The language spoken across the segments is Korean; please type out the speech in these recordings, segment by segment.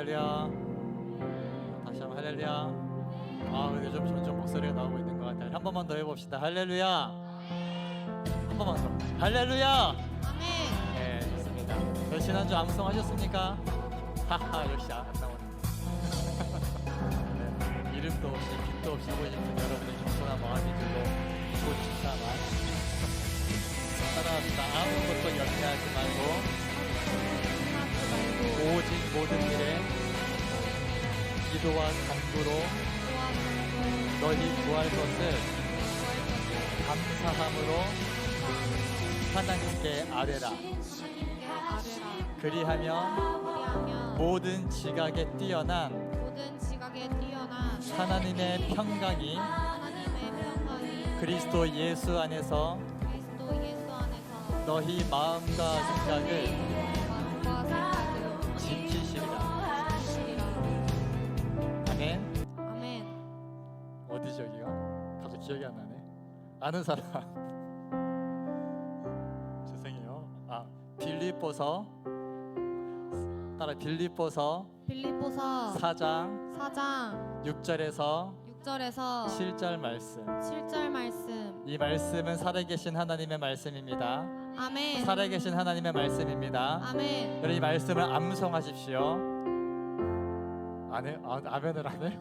할렐루야. 다시 한번 할렐루야. 근데 좀 점점 목소리가 나오고 있는 것 같아요. 한 번만 더 해봅시다. 할렐루야. 한 번만 더. 할렐루야. 아멘. 네, 좋습니다. 지난주 암송하셨습니까? 하하, 역시 안 나오네. 네, 이름도 없이 빛도 없이 보고 싶은 여러분의 겸손한 마음이 들고 좋지만 따라합시다. 아무것도 염려하지 말고 오직 모든 일에 기도와 간구로 너희 구할 것을 감사함으로 하나님께 아뢰라. 그리하면 모든 지각에 뛰어난 하나님의 평강이 그리스도 예수 안에서 너희 마음과 생각을 지키시리라. 아멘. 아멘. 어디죠 여기가? 갑자기 기억이 안 나네. 아는 사람. 죄송해요. 빌립보서 따라 빌립보서 4장 6절에서 7절 말씀. 7절 말씀. 이 말씀은 살아계신 하나님의 말씀입니다. 아멘. 살아계신 하나님의 말씀입니다. 아멘. 여러분 이 말씀을 암송하십시오. 안 해? 아멘을 안 해?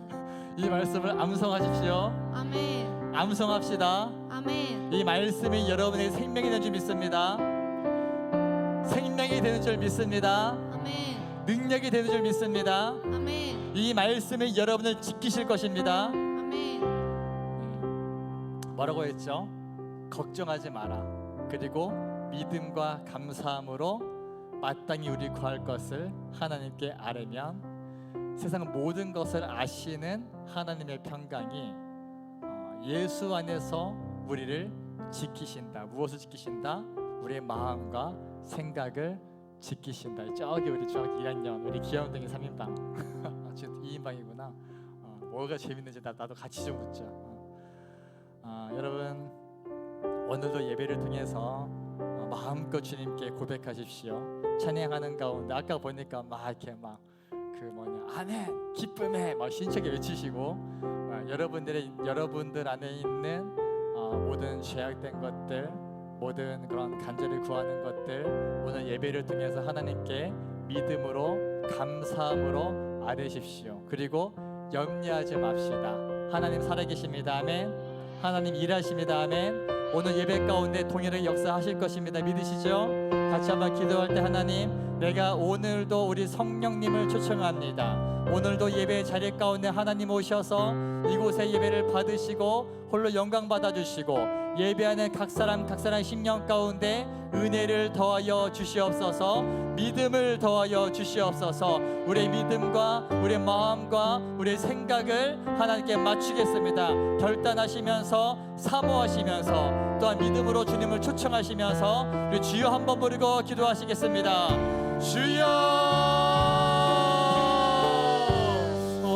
이 말씀을 암송하십시오. 아멘. 암송합시다. 아멘. 이 말씀이 여러분에게 생명이 되는 줄 믿습니다. 생명이 되는 줄 믿습니다. 아멘. 능력이 되는 줄 믿습니다. 아멘. 이 말씀이 여러분을 지키실 것입니다. 아멘. 뭐라고 했죠? 걱정하지 마라. 그리고 믿음과 감사함으로 마땅히 우리 구할 것을 하나님께 아뢰면 세상 모든 것을 아시는 하나님의 평강이 예수 안에서 우리를 지키신다. 무엇을 지키신다? 우리의 마음과 생각을 지키신다. 저기 우리 저기 1학년 우리 귀염둥이 3인방 지금 2인방이구나. 뭐가 재밌는지 나도 같이 좀 묻자. 여러분 오늘도 예배를 통해서 마음껏 주님께 고백하십시오. 찬양하는 가운데 아까 보니까 막 이렇게 막 아멘 기쁨에 막 신나게 외치시고 여러분들 안에 있는 모든 죄악된 것들, 모든 그런 간절히 구하는 것들 오늘 예배를 통해서 하나님께 믿음으로 감사함으로 아뢰십시오. 그리고 염려하지 맙시다. 하나님 살아계십니다. 아멘. 하나님 일하십니다. 아멘. 오늘 예배 가운데 동일하게 역사하실 것입니다. 믿으시죠? 같이 한번 기도할 때 하나님, 내가 오늘도 우리 성령님을 초청합니다. 오늘도 예배 자리 가운데 하나님 오셔서 이곳에 예배를 받으시고 홀로 영광 받아주시고 예배하는 각 사람 심령 가운데 은혜를 더하여 주시옵소서. 믿음을 더하여 주시옵소서. 우리의 믿음과 우리의 마음과 우리의 생각을 하나님께 맞추겠습니다. 결단하시면서 사모하시면서 또한 믿음으로 주님을 초청하시면서 우리 주여 한번 부르고 기도하시겠습니다. 주여.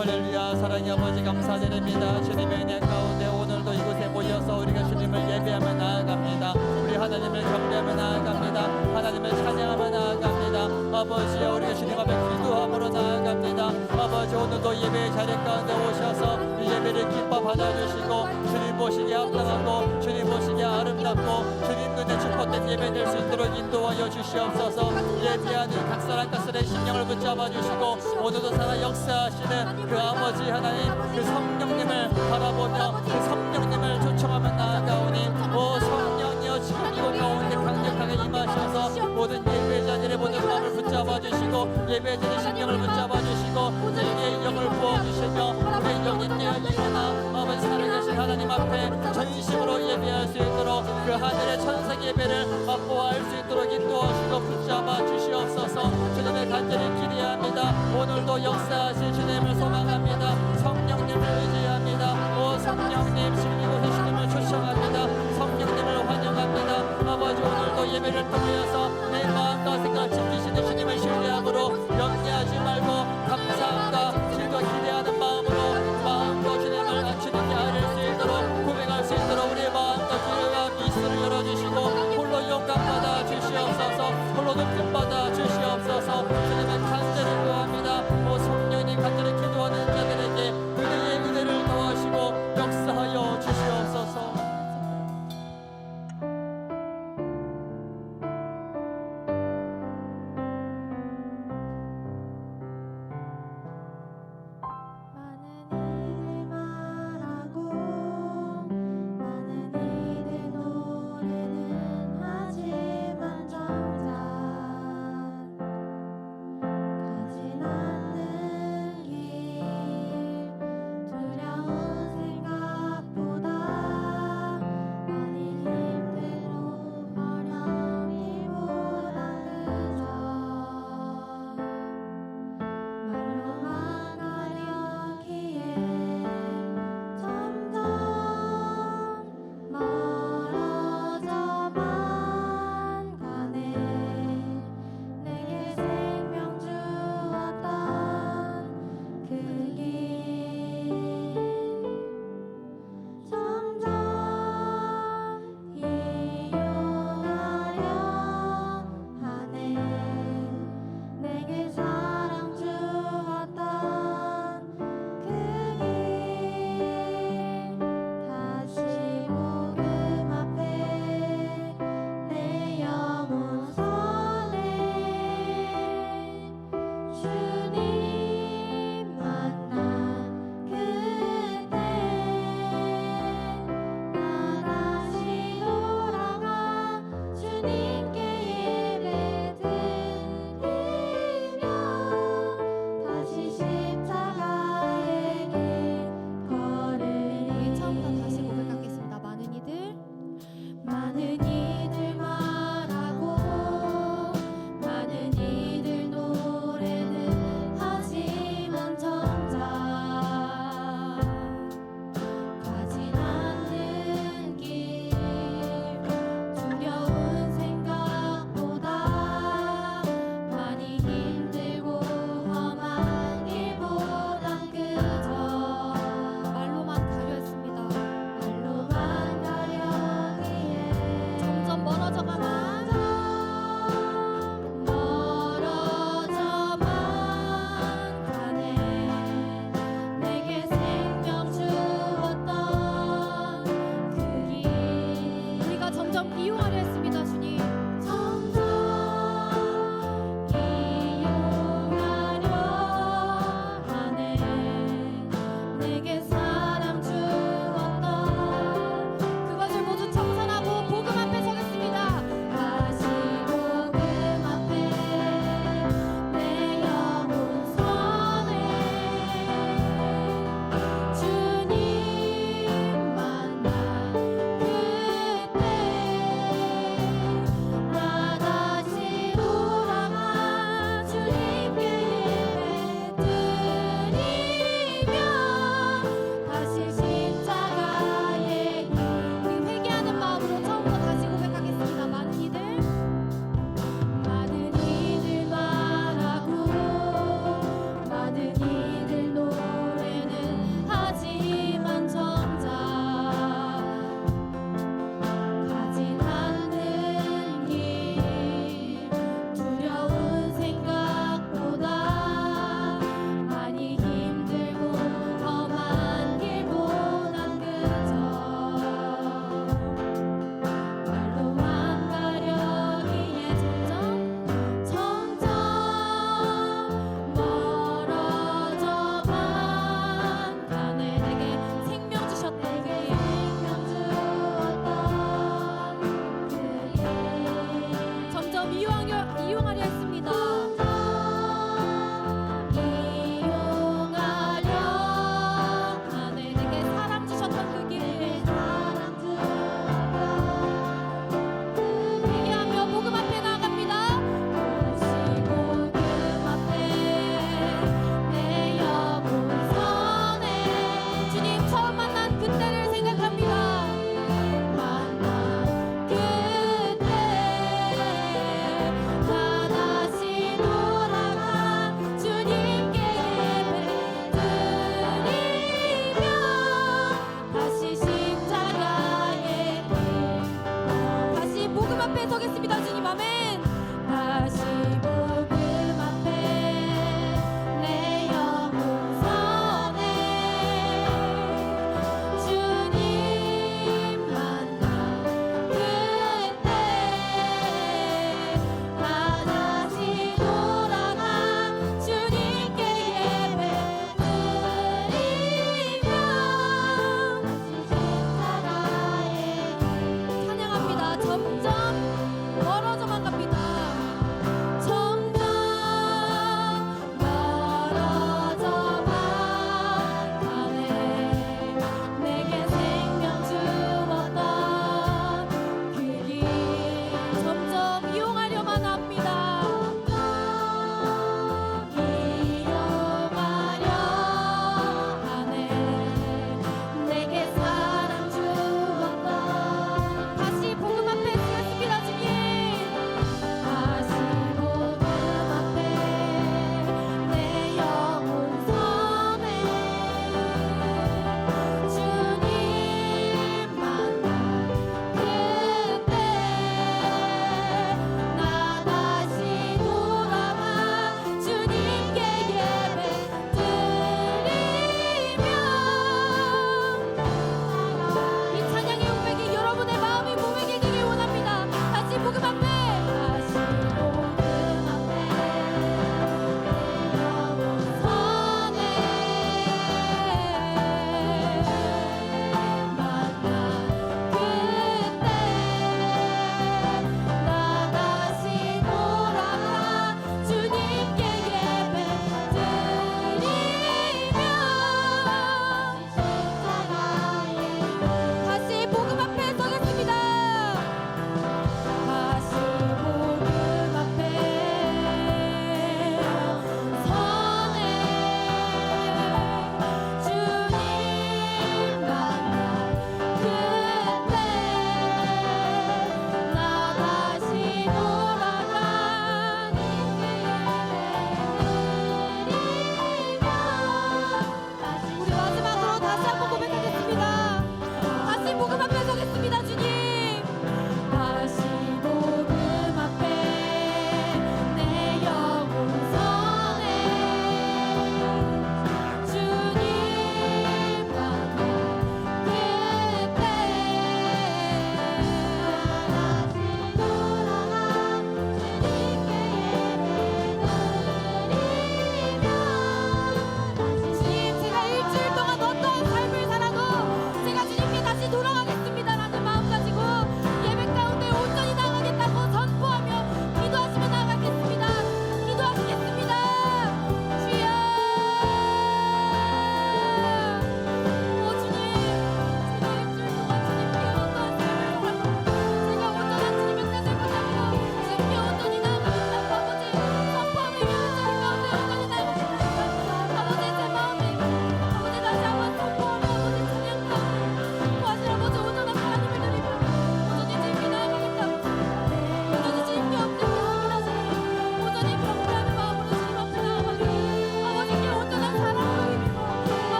할렐루야. 사랑의 아버지 감사드립니다. 주님의 은혜 가운데 오늘도 이곳에 모여서 우리가 주님을 예배하며 나아갑니다. 우리 하나님을 경배하며 나아갑니다. 하나님을 찬양하며 나아갑니다. 아버지여 우리가 주님 앞에 기도함으로 나아갑니다. 아버지 오늘도 예배의 자리 가운데 오셔서 이 예배를 기뻐 받아주시고 주님 보시기에 합당하고 주님 보시기에 아름답고 주님 눈에 축복된 예배 될 수 있도록 인도하여 주시옵소서. 예배하는 각 사람 각사의 심령을 붙잡아 주시고 오늘도 살아 역사하시는 그 아버지 하나님 그 성령님을 바라보며 그 성령님을 초청하며 나아가오니 오 성령이여 지금 이곳 가운데 강력하게 임하셔서 모든 예배자들의 모든 마음을 붙잡아 주시고 예배자들의 심령을 붙잡아 주시고 우리의 영을 부어주시며 우리의 영이 깨어 일어나 아버지 살아계신 하나님 앞에 전심으로 예배할 수 있도록 그 하늘의 천상 예배를 맛보아할 수 있도록 인도하시고 붙잡아 주시옵소서. 주님을 간절히 기대합니다. 오늘도 역사하실 주님을 소망합니다. 성령님을 의지합니다. 오 성령님 지금 이곳에 주님을 초청합니다. 성령님을 환영합니다. 아버지 오늘도 예배를 통하여서 내 마음과 생각을 지키시는 주님을 신뢰함으로 염려하지 말고 감사함과 주님과 기대하는 마음으로 주님을 주님께 아뢰 수 있도록 고백할 수 있도록 우리의 마음과 귀와 미소를 열어주시고 홀로 영광받아 주시옵소서. 홀로 높임 받아 주시옵소서. 주님을 간절히 구합니다. 오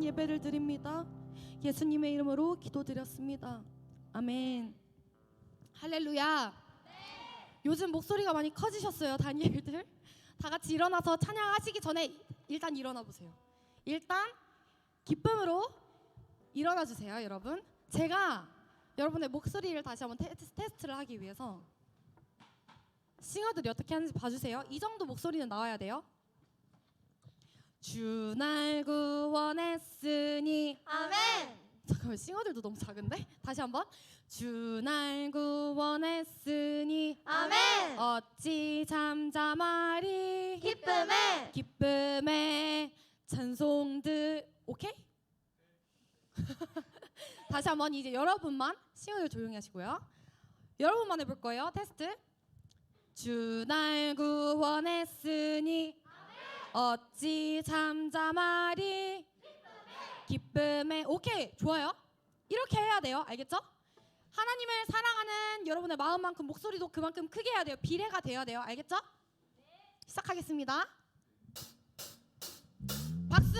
감사한 예배를 드립니다. 예수님의 이름으로 기도드렸습니다. 아멘. 할렐루야. 요즘 목소리가 많이 커지셨어요, 다니엘들. 다 같이 일어나서 찬양하시기 전에 일단 일어나 보세요. 일단 기쁨으로 일어나 주세요, 여러분. 제가 여러분의 목소리를 다시 한번 테스트를 하기 위해서 싱어들이 어떻게 하는지 봐주세요. 이 정도 목소리는 나와야 돼요. 주 날 구원했으니. 아멘. 잠깐만, 싱어들도 너무 작은데? 다시 한번. 주 날 구원했으니. 아멘. 어찌 잠잠하리. 기쁨에 기쁨의 찬송들. 오케이? 다시 한번 이제 여러분만 싱어들 조용히 하시고요. 여러분만 해볼 거예요. 테스트. 주 날 구원했으니 어찌 잠잠하리. 기쁨에. 오케이, 좋아요. 이렇게 해야 돼요. 알겠죠? 하나님을 사랑하는 여러분의 마음만큼 목소리도 그만큼 크게 해야 돼요. 비례가 되어야 돼요. 알겠죠? 시작하겠습니다. 박수.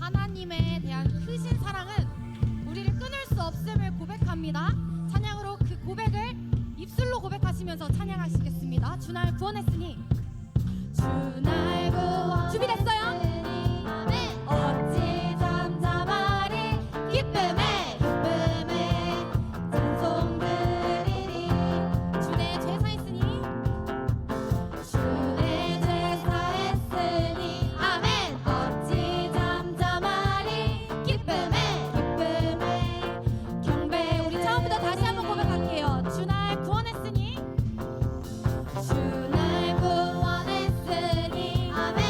하나님에 대한 크신 사랑은 우리를 끊을 수 없음을 고백합니다. 찬양으로 그 고백을 입술로 고백하시면서 찬양하시겠습니다. 주 날 구원했으니. 주 날 구원. 준비됐어요? 아멘. 어찌 잠잠하리. 기쁨에 찬송 드리리. 주내 죄 사했으니. 주내 죄 사했으니. 아멘. 어찌 잠잠하리. 기쁨에 경배. 우리 처음부터 다시 한번 고백할게요. 주 날 구원했으니. 주 날 구원했으니. 아멘.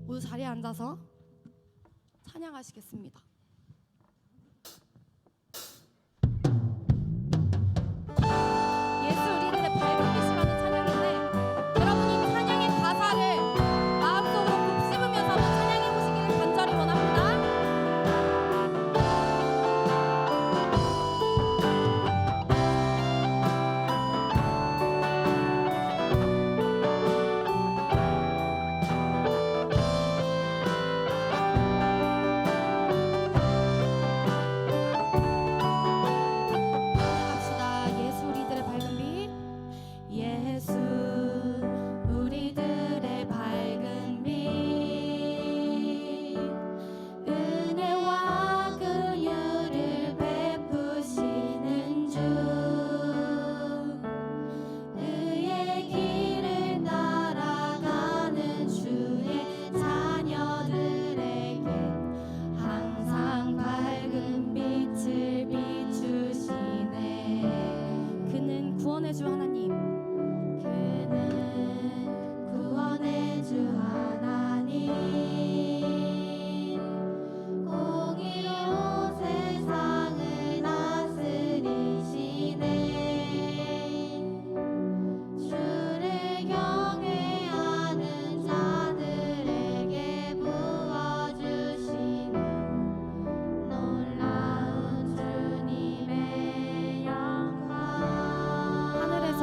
모두 자리에 앉아서 찬양하시겠습니다. 예수 우리들의 밝은 빛이라는 찬양인데 여러분이 찬양의 가사를 마음속으로 곱씹으면서 한번 찬양해 보시기를 간절히 원합니다. 갑시다. 예수 우리들의 밝은 빛. 예수 우리들의 밝은 빛. 은혜와 긍휼을 베푸시는 주. 의의 길을 따라가는 주의 자녀들에게 항상 밝은 빛을 비추시네. 그는 구원의 주 하나님. 그는 구원의 주 하나님. 공의로 세상을 다스리시네. 주를 경외하는 자들에게 부어주시는 놀라운 주님의 영광. 하늘에서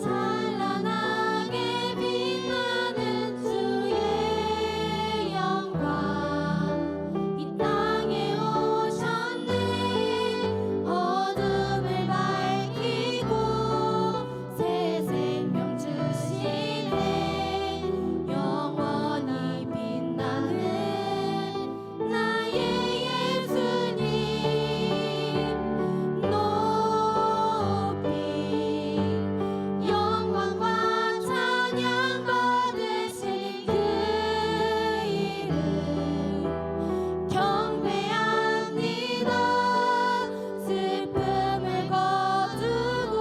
찬란하게 빛나는 주의 영광. 이 땅에 오셨네. 어둠을 밝히고 새 생명 주시네. 영원히 빛나는 나의 예수님. 높이 영광과 찬양 받으신 그 이름 경배합니다. 슬픔을 거두고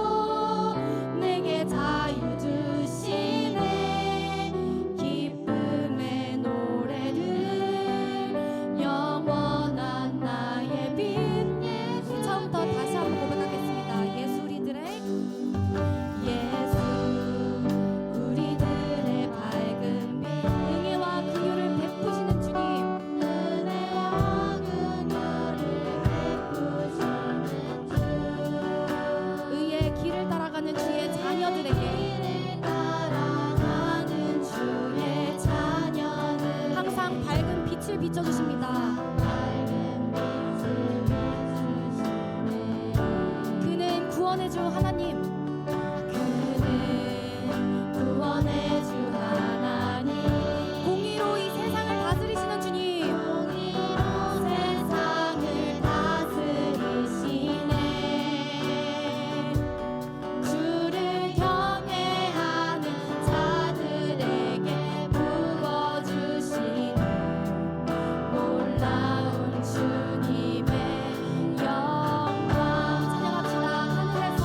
내게 자유 주시네. 기쁨의 노래를 영원한 나의 빛. 처음부터 다시 한번 고백하겠습니다. 예수 우리들의 밝은 빛. 은혜와 긍휼을 베푸시는 주님. 은혜와 긍휼을 베푸시는 주. 의의 길을 따라가는 주의 자녀들에게 항상 밝은 빛을 비춰주십니다. 그는 구원의 주 하나님. 그는 구원의 주 하나님. 공의로 이 세상을 다스리시는 주님. 공의로 세상을 다스리시네. 주를 경외하는 자들에게 부어주시는 놀라운 주님의 영광. 찬양합시다. 하늘에서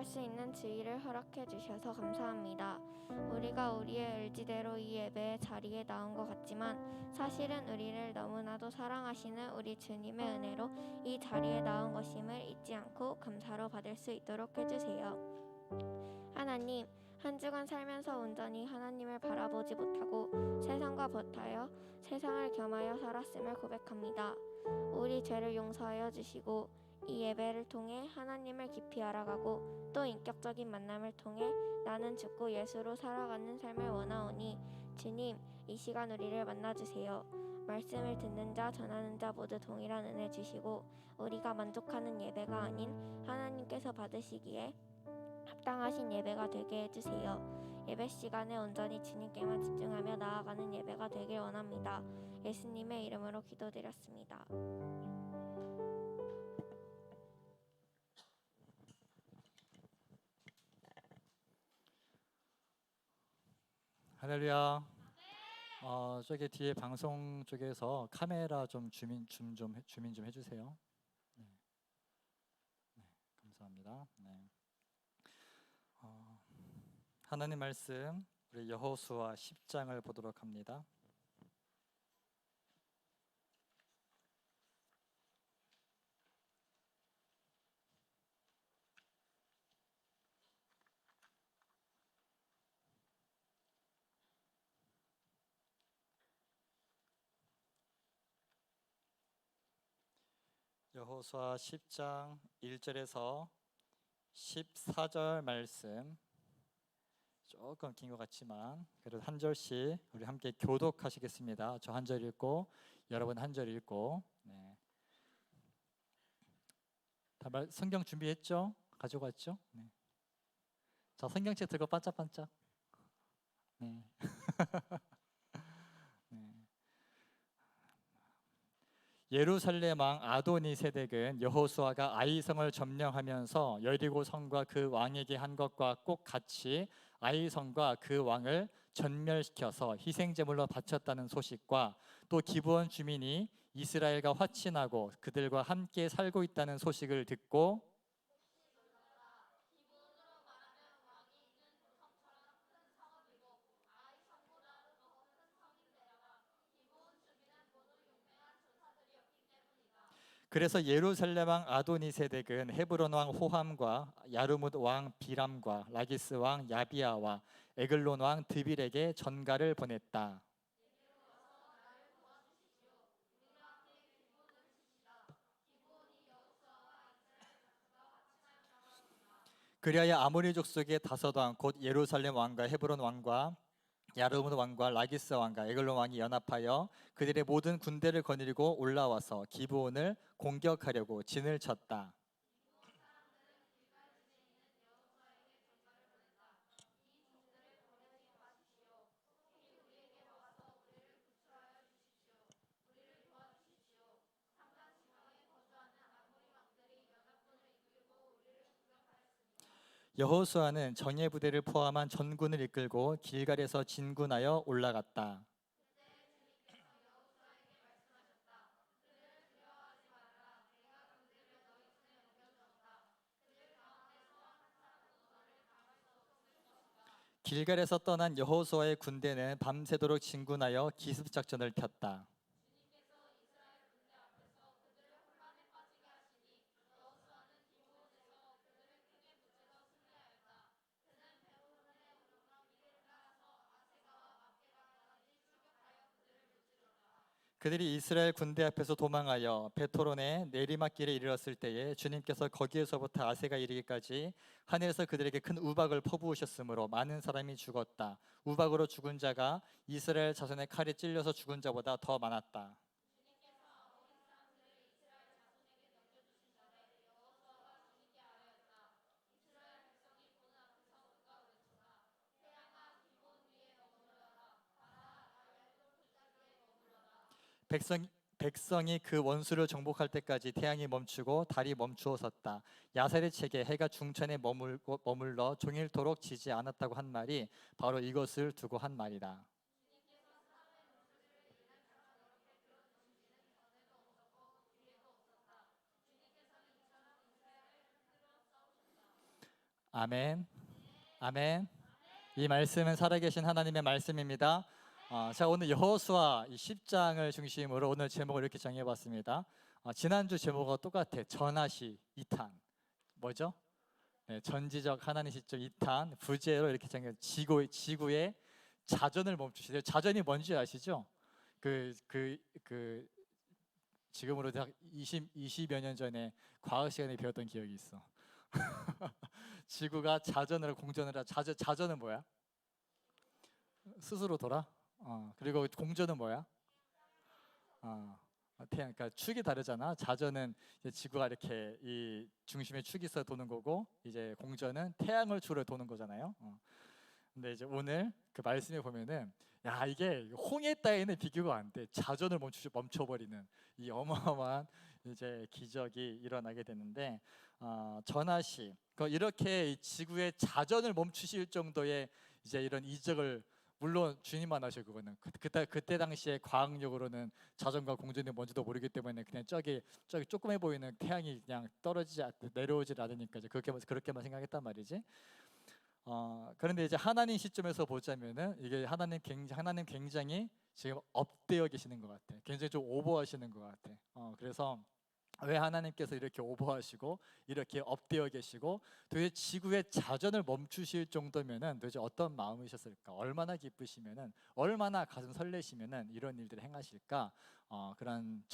예배할 수 있는 지위를 허락해 주셔서 감사합니다. 우리가 우리의 의지대로 이 예배의 자리에 나온 것 같지만 사실은 우리를 너무나도 사랑하시는 우리 주님의 은혜로 이 자리에 나온 것임을 잊지 않고 감사로 받을 수 있도록 해주세요. 하나님, 한 주간 살면서 온전히 하나님을 바라보지 못하고 세상과 버타여 세상을 겸하여 살았음을 고백합니다. 우리 죄를 용서하여 주시고 이 예배를 통해 하나님을 깊이 알아가고 또 인격적인 만남을 통해 나는 죽고 예수로 살아가는 삶을 원하오니 주님, 이 시간 우리를 만나주세요. 말씀을 듣는 자, 전하는 자 모두 동일한 은혜 주시고 우리가 만족하는 예배가 아닌 하나님께서 받으시기에 합당하신 예배가 되게 해주세요. 예배 시간에 온전히 주님께만 집중하며 나아가는 예배가 되길 원합니다. 예수님의 이름으로 기도드렸습니다. 할렐루야. 저기 뒤에 방송 쪽에서 카메라 좀 주민 좀 해주세요. 네. 네, 감사합니다. 네. 하나님 말씀 우리 여호수아 10장을 보도록 합니다. 여호수아 10장 1절에서 14절 말씀, 조금 긴 것 같지만 그래도 한 절씩 우리 함께 교독하시겠습니다. 저 한 절 읽고 여러분 한 절 읽고. 네. 다 성경 준비했죠? 가지고 왔죠? 네. 자, 성경책 들고 반짝반짝. 네. 네. 예루살렘 왕 아도니세덱은 여호수아가 아이성을 점령하면서 여리고 성과 그 왕에게 한 것과 꼭 같이 아이성과 그 왕을 전멸시켜서 희생제물로 바쳤다는 소식과 또 기브온 주민이 이스라엘과 화친하고 그들과 함께 살고 있다는 소식을 듣고 그래서 예루살렘 왕 아도니세덱은 헤브론 왕 호함과 야르뭇 왕 비람과 라기스 왕 야비아와 에글론 왕 드빌에게 전가를 보냈다. 그리하여 아모리 족속의 다섯 왕 곧 예루살렘 왕과 헤브론 왕과 야르뭇 왕과 라기스 왕과 에글론 왕이 연합하여 그들의 모든 군대를 거느리고 올라와서 기브온을 공격하려고 진을 쳤다. 여호수아는 정예 부대를 포함한 전군을 이끌고 길갈에서 진군하여 올라갔다. 길갈에서 떠난 여호수아의 군대는 밤새도록 진군하여 기습 작전을 폈다. 그들이 이스라엘 군대 앞에서 도망하여 베토론의 내리막길에 이르렀을 때에 주님께서 거기에서부터 아세가 이르기까지 하늘에서 그들에게 큰 우박을 퍼부으셨으므로 많은 사람이 죽었다. 우박으로 죽은 자가 이스라엘 자손의 칼에 찔려서 죽은 자보다 더 많았다. 백성이 그 원수를 정복할 때까지 태양이 멈추고 달이 멈추어 섰다. 야살의 책에 해가 중천에 머물러 종일토록 지지 않았다고 한 말이 바로 이것을 두고 한 말이다. 아멘. 아멘. 이 말씀은 살아계신 하나님의 말씀입니다. 자, 오늘 여호수아 이 10장을 중심으로 오늘 제목을 이렇게 정해봤습니다. 지난주 제목과 똑같아. 전하시 2탄. 뭐죠? 네, 전지적 하나님 시점 2탄 부제로 이렇게 정해. 지구의 자전을 멈추시래요. 자전이 뭔지 아시죠? 지금으로 20여 년 전에 과학 시간에 배웠던 기억이 있어. 지구가 자전으로 공전을 자전은 뭐야? 스스로 돌아? 그리고 공전은 뭐야? 태양, 그러니까 축이 다르잖아. 자전은 이제 지구가 이렇게 이 중심에 축이 있어 도는 거고, 이제 공전은 태양을 주로 도는 거잖아요. 근데 이제 오늘 그 말씀에 보면은 야, 이게 홍해 따위는 비교가 안 돼. 자전을 멈춰버리는 이 어마어마한 이제 기적이 일어나게 되는데, 전하시 이렇게 지구의 자전을 멈추실 정도의 이제 이런 이적을, 물론 주님만 하셔. 그거는 그때 당시에 과학력으로는 자전과 공전이 뭔지도 모르기 때문에 그냥 저기 조그매 보이는 태양이 그냥 내려오질 않으니까 이제 그렇게만 생각했단 말이지. 그런데 이제 하나님 시점에서 보자면은 이게 하나님 굉장히 지금 업되어 계시는 것 같아. 굉장히 좀 오버하시는 것 같아. 그래서 왜 하나님께서 이렇게 오버하시고 이렇게 업되어 계시고 도대체 지구의 자전을 멈추실 정도면은 도대체 어떤 마음이셨을까? 얼마나 기쁘시면은, 얼마나 가슴 설레시면은 이런 일들을 행하실까? 그런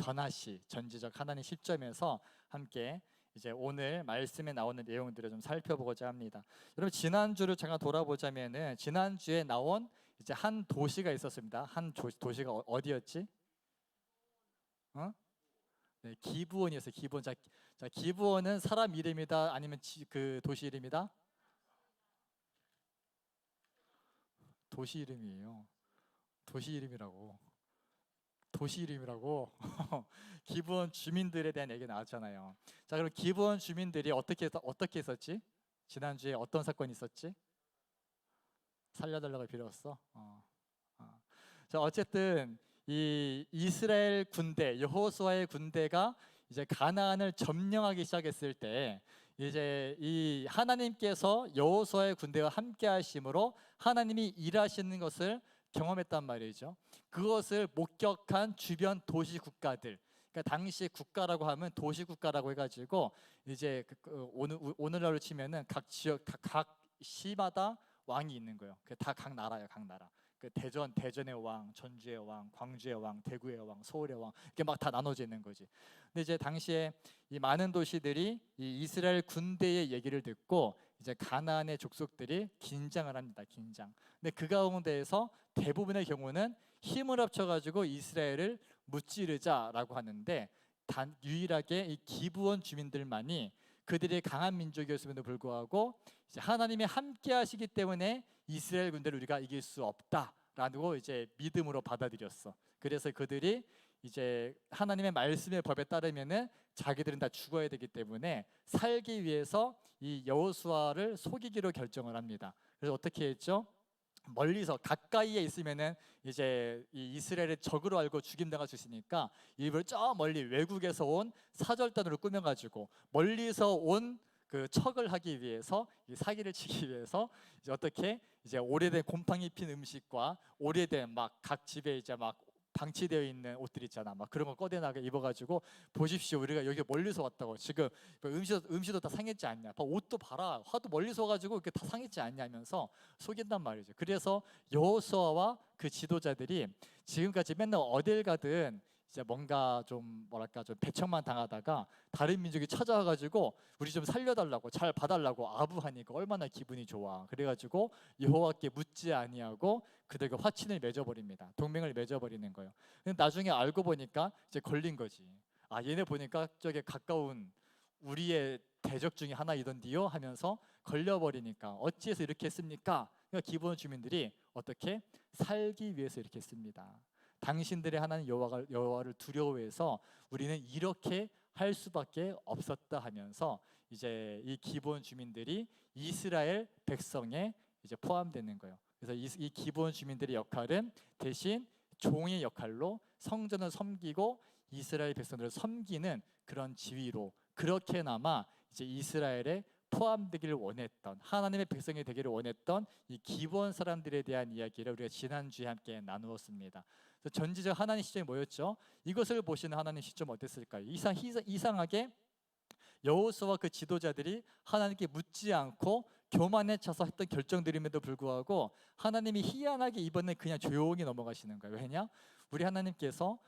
전지적 하나님 시점에서 함께 이제 오늘 말씀에 나오는 내용들을 좀 살펴보고자 합니다. 여러분, 지난주를 잠깐 돌아보자면은 지난주에 나온 이제 한 도시가 있었습니다. 한 도시가 어디였지? 네, 기브온이었어요. 기브온. 자, 기브온은 사람 이름이다, 아니면 그 도시 이름이다? 도시 이름이에요. 도시 이름이라고. 기브온 주민들에 대한 얘기 나왔잖아요. 자, 그럼 기브온 주민들이 어떻게 했었지? 지난주에 어떤 사건이 있었지? 살려달라고 빌었어. 자, 어쨌든 이 이스라엘 군대, 여호수아의 군대가 이제 가나안을 점령하기 시작했을 때, 이제 이 하나님께서 여호수아의 군대와 함께 하심으로 하나님이 일하시는 것을 경험했단 말이죠. 그것을 목격한 주변 도시 국가들, 그러니까 당시 국가라고 하면 도시 국가라고 해가지고 이제 오늘날로 치면은 각 지역, 각 시마다 왕이 있는 거예요. 다 각 나라예요, 각 나라. 그 대전의 왕, 전주의 왕, 광주의 왕, 대구의 왕, 서울의 왕, 이렇게 막 다 나눠져 있는 거지. 근데 이제 당시에 이 많은 도시들이 이 이스라엘 군대의 얘기를 듣고 이제 가나안의 족속들이 긴장을 합니다. 긴장. 근데 그 가운데에서 대부분의 경우는 힘을 합쳐가지고 이스라엘을 무찌르자라고 하는데, 단 유일하게 이 기브온 주민들만이 그들이 강한 민족이었음에도 불구하고 이제 하나님이 함께 하시기 때문에 이스라엘 군대를 우리가 이길 수 없다라고 이제 믿음으로 받아들였어. 그래서 그들이 이제 하나님의 말씀의 법에 따르면은 자기들은 다 죽어야 되기 때문에 살기 위해서 이 여호수아를 속이기로 결정을 합니다. 그래서 어떻게 했죠? 멀리서, 가까이에 있으면은 이제 이 이스라엘의 적으로 알고 죽임당할 수 있으니까 일부러 저 멀리 외국에서 온 사절단으로 꾸며가지고 멀리서 온 그 척을 하기 위해서, 이 사기를 치기 위해서 이제 어떻게 이제 오래된 곰팡이 핀 음식과 오래된 막 각 집에 이제 막 방치되어 있는 옷들 있잖아, 막 그런 거 꺼내나게 입어가지고, 보십시오, 우리가 여기 멀리서 왔다고. 지금 음식도 다 상했지 않냐, 옷도 봐라, 화도 멀리서 와가지고 이렇게 다 상했지 않냐 하면서 속인단 말이죠. 그래서 여호수아와 그 지도자들이 지금까지 맨날 어딜 가든 이제 뭔가 좀 뭐랄까 좀 배척만 당하다가 다른 민족이 찾아와가지고 우리 좀 살려달라고, 잘 봐달라고 아부하니까 얼마나 기분이 좋아. 그래가지고 여호와께 묻지 아니하고 그들과 화친을 맺어버립니다. 동맹을 맺어버리는 거예요. 근데 나중에 알고 보니까 이제 걸린 거지. 얘네 보니까 저게 가까운 우리의 대적 중에 하나이던디요 하면서 걸려버리니까 어찌해서 이렇게 했습니까? 그러니까 기브온 주민들이 어떻게 살기 위해서 이렇게 했습니다. 당신들의 하나님 여호와를 두려워해서 우리는 이렇게 할 수밖에 없었다 하면서 이제 이 기브온 주민들이 이스라엘 백성에 이제 포함되는 거예요. 그래서 이 기브온 주민들의 역할은 대신 종의 역할로 성전을 섬기고 이스라엘 백성들을 섬기는 그런 지위로, 그렇게나마 이제 이스라엘의 포함되기를 원했던, 하나님의 백성이 되기를 원했던 이 기브온 사람들에 대한 이야기를 우리가 지난주에 함께 나누었습니다. 그래서 전지적 하나님 시점이 뭐였죠? 이것을 보시는 하나님 시점 어땠을까요? 이상하게 여호수아와 그 지도자들이 하나님께 묻지 않고 교만에 차서 했던 결정들임에도 불구하고 하나님이 희한하게 이번에 그냥 조용히 넘어가시는 거예요. 왜냐? 우리 하나님께서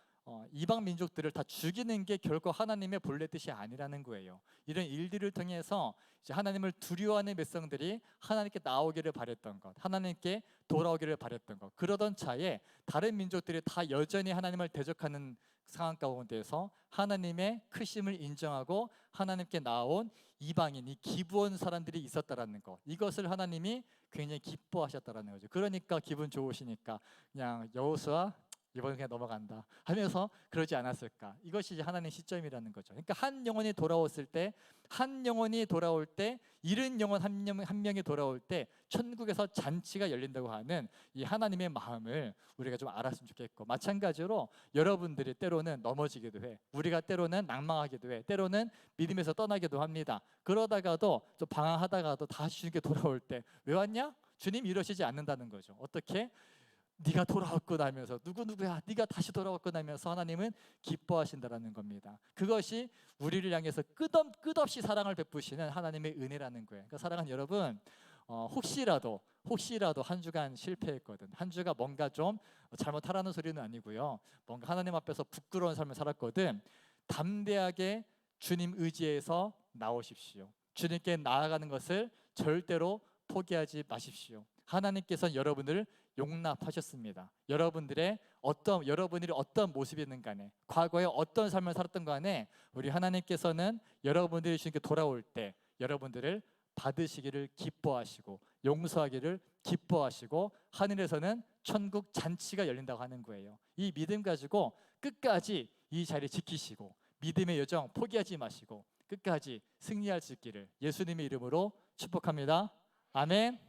이방 민족들을 다 죽이는 게 결코 하나님의 본래 뜻이 아니라는 거예요. 이런 일들을 통해서 이제 하나님을 두려워하는 백성들이 하나님께 나오기를 바랬던 것, 하나님께 돌아오기를 바랬던 것, 그러던 차에 다른 민족들이 다 여전히 하나님을 대적하는 상황 가운데서 하나님의 크심을 인정하고 하나님께 나온 이방인, 이 기브온 사람들이 있었다라는 것, 이것을 하나님이 굉장히 기뻐하셨다라는 거죠. 그러니까 기분 좋으시니까 그냥 여호수아 이번에 그냥 넘어간다 하면서 그러지 않았을까? 이것이 이제 하나님의 시점이라는 거죠. 그러니까 한 영혼이 돌아왔을 때, 한 영혼이 돌아올 때, 잃은 영혼 한 명이 돌아올 때 천국에서 잔치가 열린다고 하는 이 하나님의 마음을 우리가 좀 알았으면 좋겠고, 마찬가지로 여러분들이 때로는 넘어지기도 해, 우리가 때로는 낭망하기도 해, 때로는 믿음에서 떠나기도 합니다. 그러다가도 좀 방황하다가도 다시 주님께 돌아올 때 왜 왔냐? 주님 이러시지 않는다는 거죠. 어떻게? 네가 돌아왔구나 하면서, 누구야 네가 다시 돌아왔구나 하면서 하나님은 기뻐하신다라는 겁니다. 그것이 우리를 향해서 끝없이 사랑을 베푸시는 하나님의 은혜라는 거예요. 그러니까 사랑하는 여러분, 혹시라도 한 주간 실패했거든, 한 주가 뭔가 좀 잘못하라는 소리는 아니고요, 뭔가 하나님 앞에서 부끄러운 삶을 살았거든, 담대하게 주님 의지해서 나오십시오. 주님께 나아가는 것을 절대로 포기하지 마십시오. 하나님께서는 여러분을 용납하셨습니다. 여러분들이 어떤 모습이든 간에, 과거에 어떤 삶을 살았던 간에, 우리 하나님께서는 여러분들이 주님께 돌아올 때 여러분들을 받으시기를 기뻐하시고 용서하기를 기뻐하시고 하늘에서는 천국 잔치가 열린다고 하는 거예요. 이 믿음 가지고 끝까지 이 자리 지키시고 믿음의 여정 포기하지 마시고 끝까지 승리할 수 있기를 예수님의 이름으로 축복합니다. 아멘.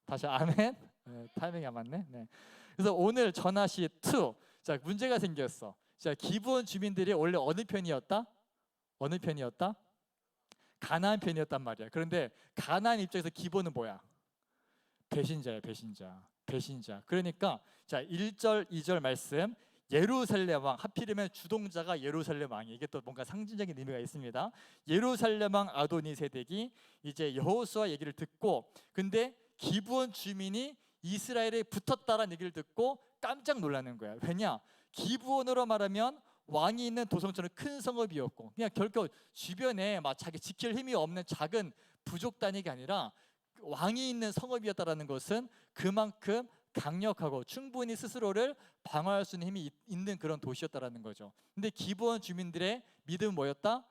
다시 아멘. 네, 타이밍이 안 맞네. 네. 그래서 오늘 전하시 2, 자, 문제가 생겼어. 자, 기브온 주민들이 원래 어느 편이었다? 가나안 편이었단 말이야. 그런데 가나안 입장에서 기브온은 뭐야? 배신자야, 배신자. 그러니까 자, 1절, 2절 말씀, 예루살렘 왕, 하필이면 주동자가 예루살렘 왕이, 이게 또 뭔가 상징적인 의미가 있습니다. 예루살렘 왕 아도니세덱이 이제 여호수아 얘기를 듣고, 근데 기브온 주민이 이스라엘에 붙었다라는 얘기를 듣고 깜짝 놀라는 거야. 왜냐? 기브온으로 말하면 왕이 있는 도성처럼 큰 성읍이었고, 그냥 결코 주변에 막 자기 지킬 힘이 없는 작은 부족 단위가 아니라 왕이 있는 성읍이었다라는 것은 그만큼 강력하고 충분히 스스로를 방어할 수 있는 힘이 있는 그런 도시였다라는 거죠. 근데 기브온 주민들의 믿음은 뭐였다?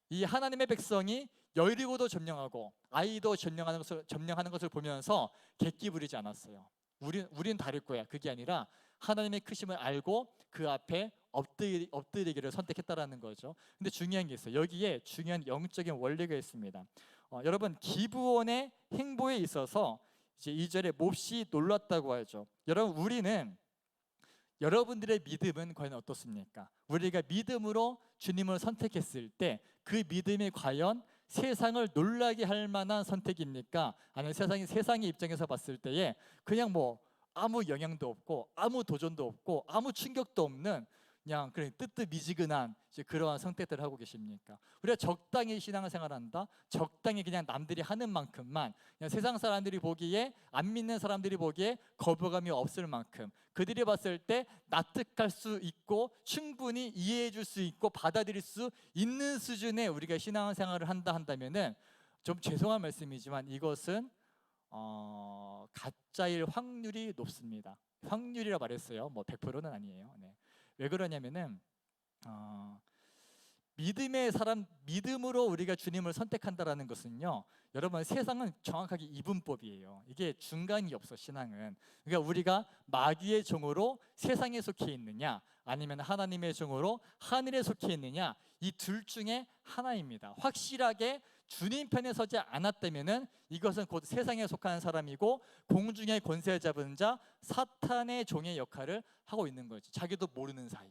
이 하나님의 백성이 여리고도 점령하고 아이도 점령하는 것을 보면서 객기 부리지 않았어요. 우린 다를 거야. 그게 아니라 하나님의 크심을 알고 그 앞에 엎드리기를 선택했다라는 거죠. 근데 중요한 게 있어요. 여기에 중요한 영적인 원리가 있습니다. 여러분, 기브온의 행보에 있어서 이제 2절에 몹시 놀랐다고 하죠. 여러분, 여러분들의 믿음은 과연 어떻습니까? 우리가 믿음으로 주님을 선택했을 때 그 믿음이 과연 세상을 놀라게 할 만한 선택입니까? 아니면 세상의 입장에서 봤을 때에 그냥 뭐 아무 영향도 없고 아무 도전도 없고 아무 충격도 없는 그냥 뜨뜻미지근한 그러한 선택들을 하고 계십니까? 우리가 적당히 신앙생활한다, 적당히 그냥 남들이 하는 만큼만, 그냥 세상 사람들이 보기에, 안 믿는 사람들이 보기에 거부감이 없을 만큼, 그들이 봤을 때 납득할 수 있고 충분히 이해해 줄 수 있고 받아들일 수 있는 수준의 우리가 신앙생활을 한다면은, 좀 죄송한 말씀이지만 이것은 가짜일 확률이 높습니다. 확률이라 말했어요. 뭐 100%는 아니에요. 네. 왜 그러냐면은 믿음으로 우리가 주님을 선택한다라는 것은요, 여러분, 세상은 정확하게 이분법이에요. 이게 중간이 없어, 신앙은. 그러니까 우리가 마귀의 종으로 세상에 속해 있느냐, 아니면 하나님의 종으로 하늘에 속해 있느냐, 이 둘 중에 하나입니다. 확실하게 주님 편에 서지 않았다면은 이것은 곧 세상에 속한 사람이고 공중의 권세 잡은 자 사탄의 종의 역할을 하고 있는 거지, 자기도 모르는 사이에.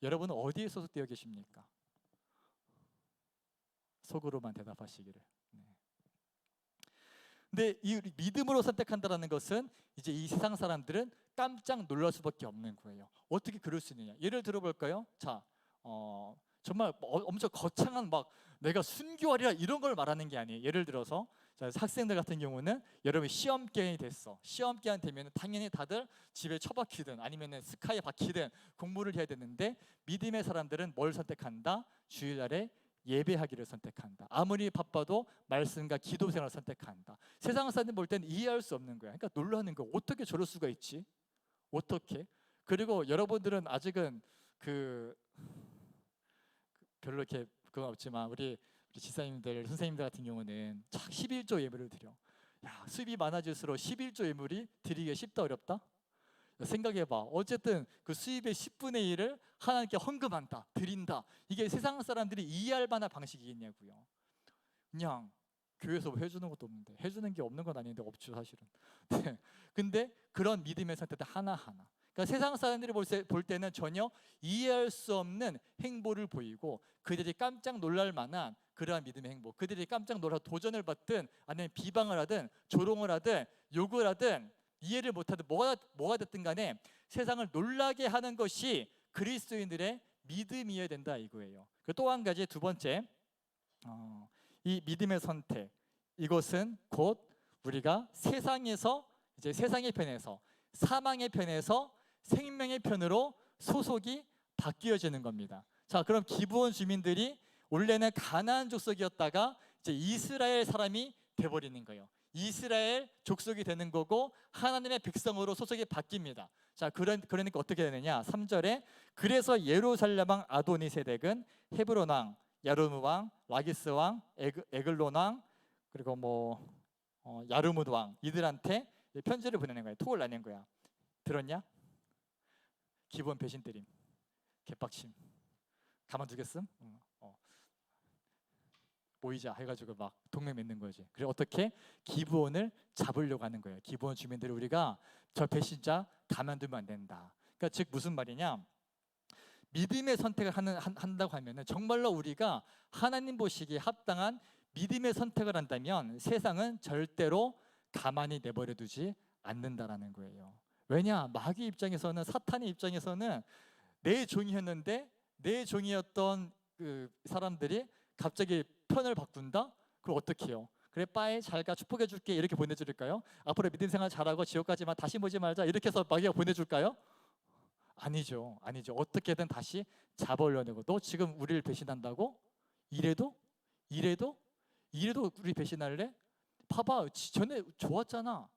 여러분은 어디에 소속되어 계십니까? 속으로만 대답하시기를. 네. 근데 이 믿음으로 선택한다라는 것은 이제 이 세상 사람들은 깜짝 놀랄 수밖에 없는 거예요. 어떻게 그럴 수 있느냐? 예를 들어볼까요? 자, 정말 엄청 거창한 막 내가 순교하리라 이런 걸 말하는 게 아니에요. 예를 들어서 자, 학생들 같은 경우는 여러분 시험 기간이 됐어. 시험 기간 되면 당연히 다들 집에 처박히든 아니면은 스카이에 박히든 공부를 해야 되는데 믿음의 사람들은 뭘 선택한다? 주일날에 예배하기를 선택한다. 아무리 바빠도 말씀과 기도 생활을 선택한다. 세상 사람들 볼 때는 이해할 수 없는 거야. 그러니까 놀라는 거. 어떻게 저럴 수가 있지? 어떻게? 그리고 여러분들은 아직은 별로 이렇게 그건 없지만 우리 지사님들, 선생님들 같은 경우는 11조 예물을 드려. 야, 수입이 많아질수록 11조 예물이 드리기가 쉽다 어렵다? 생각해봐. 어쨌든 그 수입의 10분의 1을 하나님께 헌금한다, 드린다. 이게 세상 사람들이 이해할 만한 방식이겠냐고요. 그냥 교회에서 뭐 해주는 것도 없는데, 해주는 게 없는 건 아닌데 없죠 사실은. 네. 근데 그런 믿음의 선택들 하나하나. 그러니까 세상 사람들이 볼 때는 전혀 이해할 수 없는 행보를 보이고 그들이 깜짝 놀랄 만한 그러한 믿음의 행보, 그들이 깜짝 놀라 도전을 받든 아니면 비방을 하든 조롱을 하든 욕을 하든 이해를 못하든 뭐가 됐든 간에 세상을 놀라게 하는 것이 그리스도인들의 믿음이어야 된다 이거예요. 또 한 가지, 두 번째, 이 믿음의 선택, 이것은 곧 우리가 세상에서 이제 세상의 편에서 사망의 편에서 생명의 편으로 소속이 바뀌어지는 겁니다. 자, 그럼 기브온 주민들이 원래는 가나안 족속이었다가 이제 이스라엘 사람이 돼버리는 거예요. 이스라엘 족속이 되는 거고 하나님의 백성으로 소속이 바뀝니다. 자, 그러니까 어떻게 되느냐? 3절에 그래서 예루살렘 왕 아도니세덱은 헤브론 왕, 야르무 왕, 라기스 왕, 에글론 왕, 그리고 야르뭇 왕 이들한테 편지를 보내는 거예요. 톡을 나는 거야. 들었냐? 기브온 배신 때림, 개빡침, 가만두겠음? 모이자 해가지고 막 동맹 맺는 거지. 그래 어떻게 기브온을 잡으려고 하는 거예요. 기브온 주민들이 우리가 저 배신자 가만두면 안 된다. 그러니까 즉 무슨 말이냐? 믿음의 선택을 한다고 하면은 정말로 우리가 하나님 보시기에 합당한 믿음의 선택을 한다면 세상은 절대로 가만히 내버려두지 않는다라는 거예요. 왜냐? 마귀 입장에서는, 사탄의 입장에서는 내 종이었는데 내 종이었던 그 사람들이 갑자기 편을 바꾼다? 그럼 어떻게 해요? 그래 빠이 잘가 축복해 줄게 이렇게 보내줄까요? 앞으로 믿음 생활 잘하고 지옥 가지만 다시 보지 말자 이렇게 해서 마귀가 보내줄까요? 아니죠. 어떻게든 다시 잡아올려내고, 너 지금 우리를 배신한다고? 이래도 우리 배신할래? 봐봐, 전에 좋았잖아.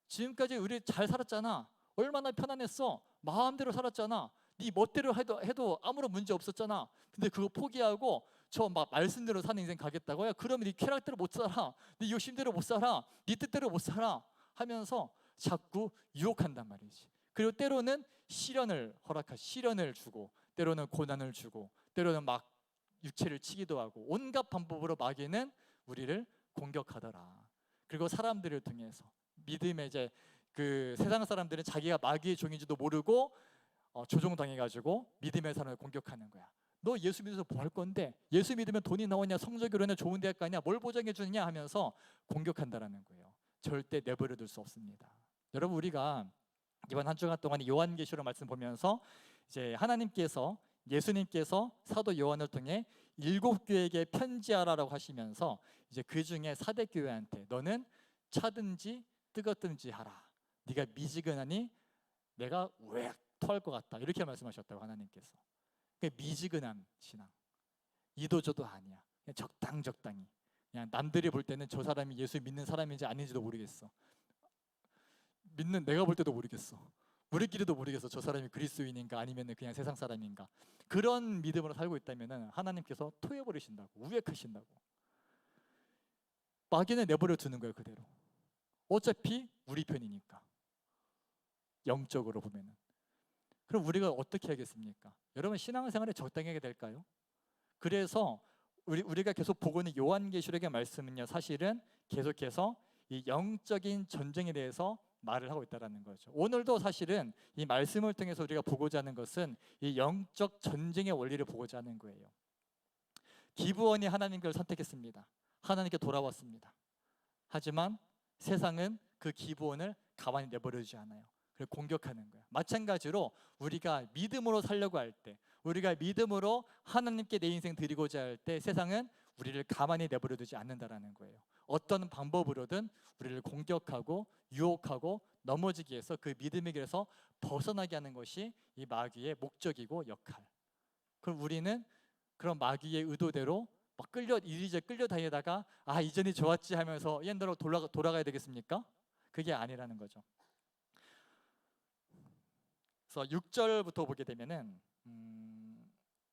지금까지 우리 잘 살았잖아. 얼마나 편안했어. 마음대로 살았잖아. 네 멋대로 해도 아무런 문제 없었잖아. 근데 그거 포기하고 저 막 말씀대로 사는 인생 가겠다고요? 그러면 네 쾌락대로 못 살아. 네 욕심대로 못 살아. 네 뜻대로 못 살아. 하면서 자꾸 유혹한단 말이지. 그리고 때로는 시련을 주고, 때로는 고난을 주고, 때로는 막 육체를 치기도 하고, 온갖 방법으로 마귀는 우리를 공격하더라. 그리고 사람들을 통해서 믿음의 이제 그 세상 사람들은 자기가 마귀의 종인지도 모르고 조종당해가지고 믿음의 사람을 공격하는 거야. 너 예수 믿어서 뭐 할 건데? 예수 믿으면 돈이 나오냐, 성적이 오르냐, 좋은 대학 가냐, 뭘 보장해 주느냐 하면서 공격한다라는 거예요. 절대 내버려둘 수 없습니다. 여러분, 우리가 이번 한 주간 동안 요한계시록 말씀 보면서 이제 예수님께서 사도 요한을 통해 7교회에게 편지하라고 하시면서 이제 그 중에 4대 교회한테 너는 차든지 뜨겁든지 하라. 네가 미지근하니 내가 왜 토할 것 같다. 이렇게 말씀하셨다고 하나님께서. 미지근한 신앙. 이도저도 아니야. 그냥 적당히. 그냥 남들이 볼 때는 저 사람이 예수 믿는 사람인지 아닌지도 모르겠어. 내가 볼 때도 모르겠어. 우리끼리도 모르겠어. 저 사람이 그리스도인인가 아니면 그냥 세상 사람인가. 그런 믿음으로 살고 있다면 하나님께서 토해버리신다고, 우역하신다고. 마귀는 내버려 두는 거예요. 그대로. 어차피 우리 편이니까. 영적으로 보면은. 그럼 우리가 어떻게 하겠습니까? 여러분, 신앙생활에 적당히 하게 될까요? 그래서 우리가 계속 보고 있는 요한계시록의 말씀은요, 사실은 계속해서 이 영적인 전쟁에 대해서 말을 하고 있다는 거죠. 오늘도 사실은 이 말씀을 통해서 우리가 보고자 하는 것은 이 영적 전쟁의 원리를 보고자 하는 거예요. 기브온이 하나님을 선택했습니다. 하나님께 돌아왔습니다. 하지만 세상은 그 기브온을 가만히 내버려두지 않아요. 그리고 공격하는 거야. 마찬가지로 우리가 믿음으로 살려고 할 때, 우리가 믿음으로 하나님께 내 인생 드리고자 할 때 세상은 우리를 가만히 내버려두지 않는다라는 거예요. 어떤 방법으로든 우리를 공격하고 유혹하고 넘어지기 위해서 그 믿음의 길에서 벗어나게 하는 것이 이 마귀의 목적이고 역할. 그럼 우리는 그런 마귀의 의도대로 막 이리저리 끌려다니다가 이전이 좋았지 하면서 옛날로 돌아가야 되겠습니까? 그게 아니라는 거죠. 그래서 6절부터 보게 되면은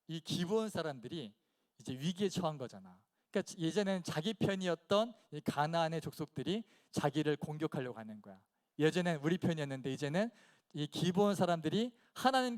이 기브온 사람들이 이제 위기에 처한 거잖아. 그러니까 예전에는 자기 편이었던 이 가나안의 족속들이 자기를 공격하려고 하는 거야. 예전엔 우리 편이었는데 이제는 이 기브온 사람들이 하나님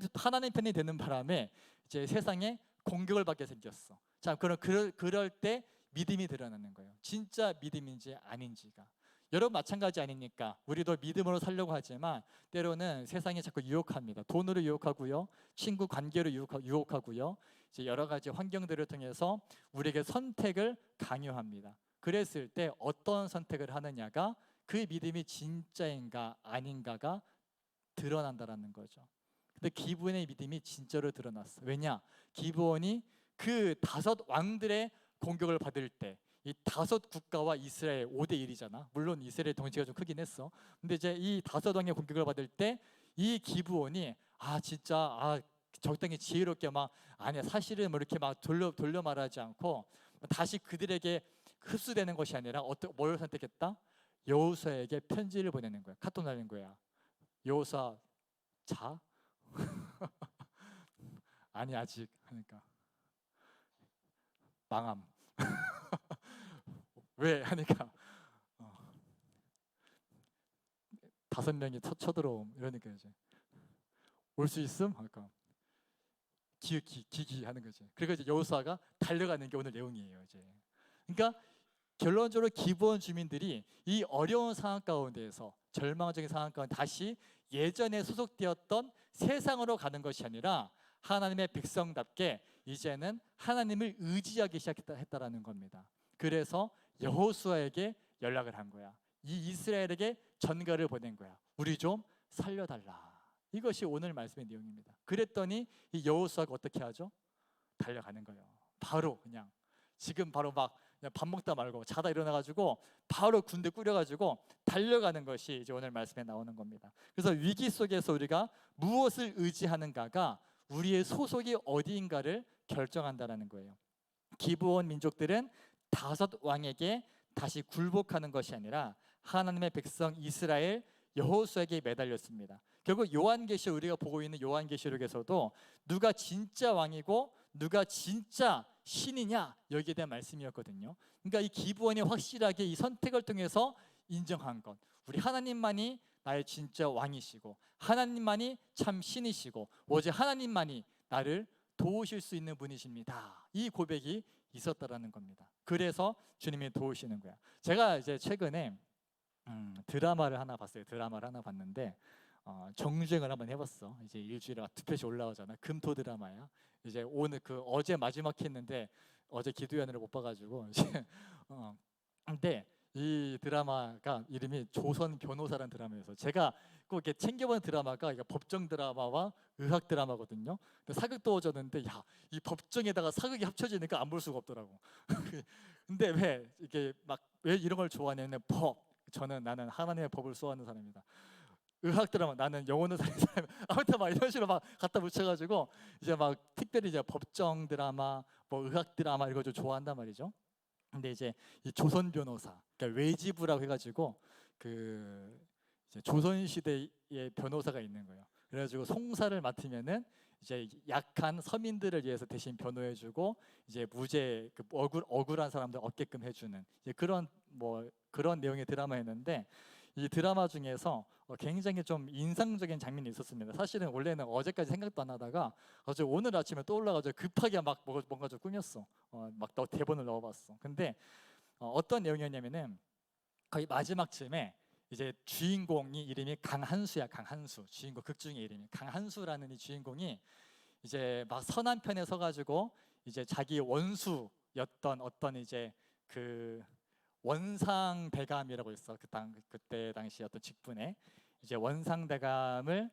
편이 되는 바람에 이제 세상에 공격을 받게 생겼어. 자, 그럴 때 믿음이 드러나는 거예요. 진짜 믿음인지 아닌지가. 여러분 마찬가지 아닙니까? 우리도 믿음으로 살려고 하지만 때로는 세상이 자꾸 유혹합니다. 돈으로 유혹하고요, 친구 관계로 유혹하고요, 이제 여러 가지 환경들을 통해서 우리에게 선택을 강요합니다. 그랬을 때 어떤 선택을 하느냐가 그 믿음이 진짜인가 아닌가가 드러난다라는 거죠. 근데 기브온의 믿음이 진짜로 드러났어. 왜냐? 기브온이 그 5 왕들의 공격을 받을 때 이 5 국가와 이스라엘 5대 1이잖아. 물론 이스라엘 덩치가 좀 크긴 했어. 근데 이제 이 5 왕의 공격을 받을 때 이 기브온이 진짜 적당히 지혜롭게 아니야 사실은 이렇게 돌려 말하지 않고 다시 그들에게 흡수되는 것이 아니라 뭘 선택했다? 여호수아에게 편지를 보내는 거야. 카톡 날린 거야. 여호수아 자? 아니 아직 하니까 망함. 왜 하니까 5명이 쳐들어옴 이러니까 이제 올 수 있음? 하니까 기기 하는 거지. 그리고 이제 여호수아가 달려가는 게 오늘 내용이에요. 이제 그러니까 결론적으로 기브온 주민들이 이 어려운 상황 가운데에서 절망적인 상황 가운데 다시 예전에 소속되었던 세상으로 가는 것이 아니라 하나님의 백성답게 이제는 하나님을 의지하기 시작했다라는 겁니다. 그래서 여호수아에게 연락을 한 거야. 이 이스라엘에게 전가를 보낸 거야. 우리 좀 살려달라. 이것이 오늘 말씀의 내용입니다. 그랬더니 이 여호수아가 어떻게 하죠? 달려가는 거예요. 바로 그냥 지금 바로 그냥 밥 먹다 말고 자다 일어나가지고 바로 군대 꾸려가지고 달려가는 것이 이제 오늘 말씀에 나오는 겁니다. 그래서 위기 속에서 우리가 무엇을 의지하는가가 우리의 소속이 어디인가를 결정한다라는 거예요. 기브온 민족들은 5 왕에게 다시 굴복하는 것이 아니라 하나님의 백성 이스라엘 여호수아에게 매달렸습니다. 결국 요한계시록 우리가 보고 있는 요한계시록에서도 누가 진짜 왕이고 누가 진짜 신이냐 여기에 대한 말씀이었거든요. 그러니까 이 기브온이 확실하게 이 선택을 통해서 인정한 것, 우리 하나님만이 나의 진짜 왕이시고 하나님만이 참 신이시고 오직 하나님만이 나를 도우실 수 있는 분이십니다. 이 고백이 있었다라는 겁니다. 그래서 주님이 도우시는 거야. 제가 이제 최근에 드라마를 하나 봤어요. 드라마를 하나 봤는데 정주행을 한번 해봤어. 이제 일주일에 2편씩 올라오잖아. 금토 드라마야. 이제 오늘 어제 마지막 했는데 어제 기도연을 못 봐가지고 이제 근데 이 드라마가 이름이 조선 변호사라는 드라마여서 제가 꼭 이렇게 챙겨보는 드라마가 법정 드라마와 의학 드라마거든요. 근데 사극도 오졌는데 이 법정에다가 사극이 합쳐지니까 안 볼 수가 없더라고. 근데 왜 이런 걸 좋아하냐면 나는 하나님의 법을 쏘아하는 사람이다. 의학 드라마 나는 영혼을 살리는 사람. 아무튼 이런 식으로 갖다 붙여가지고 이제 특별히 이제 법정 드라마, 의학 드라마 이거 좀 좋아한단 말이죠. 근데 이제 이 조선 변호사, 그러니까 외지부라고 해가지고 이제 조선 시대의 변호사가 있는 거예요. 그래가지고 송사를 맡으면은 이제 약한 서민들을 위해서 대신 변호해주고 이제 무죄 억울한 사람들 얻게끔 해주는 이제 그런 내용의 드라마였는데 이 드라마 중에서 굉장히 좀 인상적인 장면이 있었습니다. 사실은 원래는 어제까지 생각도 안 하다가 오늘 아침에 떠올라가지고 급하게 뭔가 좀 꾸몄어. 대본을 넣어봤어. 근데 어떤 내용이었냐면은 거의 마지막쯤에 이제 주인공이 이름이 강한수야. 강한수 주인공 극 중의 이름이 강한수라는 이 주인공이 이제 선한 편에 서가지고 이제 자기 원수였던 어떤 이제 원상대감이라고 있어. 그때 당시 어떤 직분에 이제 원상대감을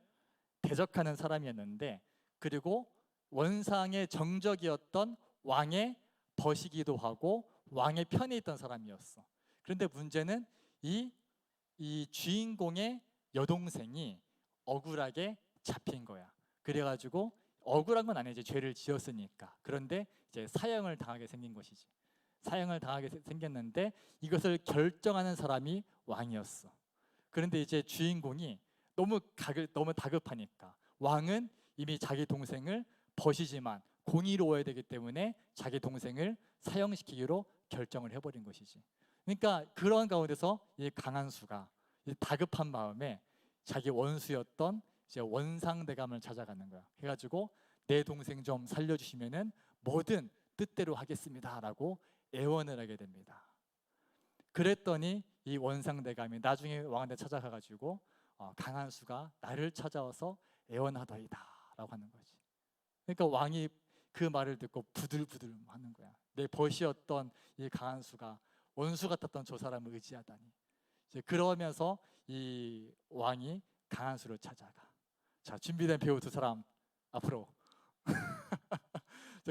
대적하는 사람이었는데, 그리고 원상의 정적이었던 왕의 벗이기도 하고 왕의 편에 있던 사람이었어. 그런데 문제는 이 주인공의 여동생이 억울하게 잡힌 거야. 그래가지고 억울한 건 아니지, 죄를 지었으니까. 그런데 이제 사형을 당하게 생긴 것이지. 사형을 당하게 생겼는데 이것을 결정하는 사람이 왕이었어. 그런데 이제 주인공이 너무 다급하니까, 왕은 이미 자기 동생을 벗이지만 공의로워야 되기 때문에 자기 동생을 사형시키기로 결정을 해버린 것이지. 그러니까 그런 가운데서 이 강한수가 이 다급한 마음에 자기 원수였던 이제 원상대감을 찾아가는 거야. 해가지고 내 동생 좀 살려주시면은 뭐든 뜻대로 하겠습니다라고 애원을 하게 됩니다. 그랬더니 이 원상대감이 나중에 왕한테 찾아가가지고 강한수가 나를 찾아와서 애원하더이다라고 하는 거지. 그러니까 왕이 그 말을 듣고 부들부들 하는 거야. 내 벗이었던 이 강한수가 원수 같았던 저 사람을 의지하다니. 이제 그러면서 이 왕이 강한수를 찾아가. 자, 준비된 배우 두 사람 앞으로.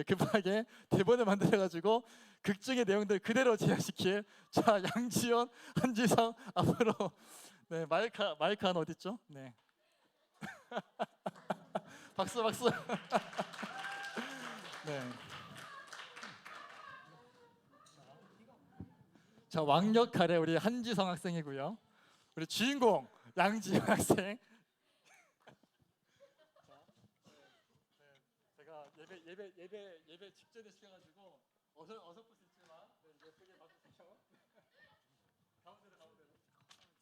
급하게 대본을 만들어가지고 극중의 내용들 그대로 재현시킬, 자, 양지연, 한지성 앞으로. 네, 마이크 하나 어디 있죠? 네. 박수. 네. 자, 왕 역할의 우리 한지성 학생이고요. 우리 주인공 양지연 학생. 제가 예배 직전에 시켜가지고 어설프시지만 예쁘게 봐주세요. 가운데로.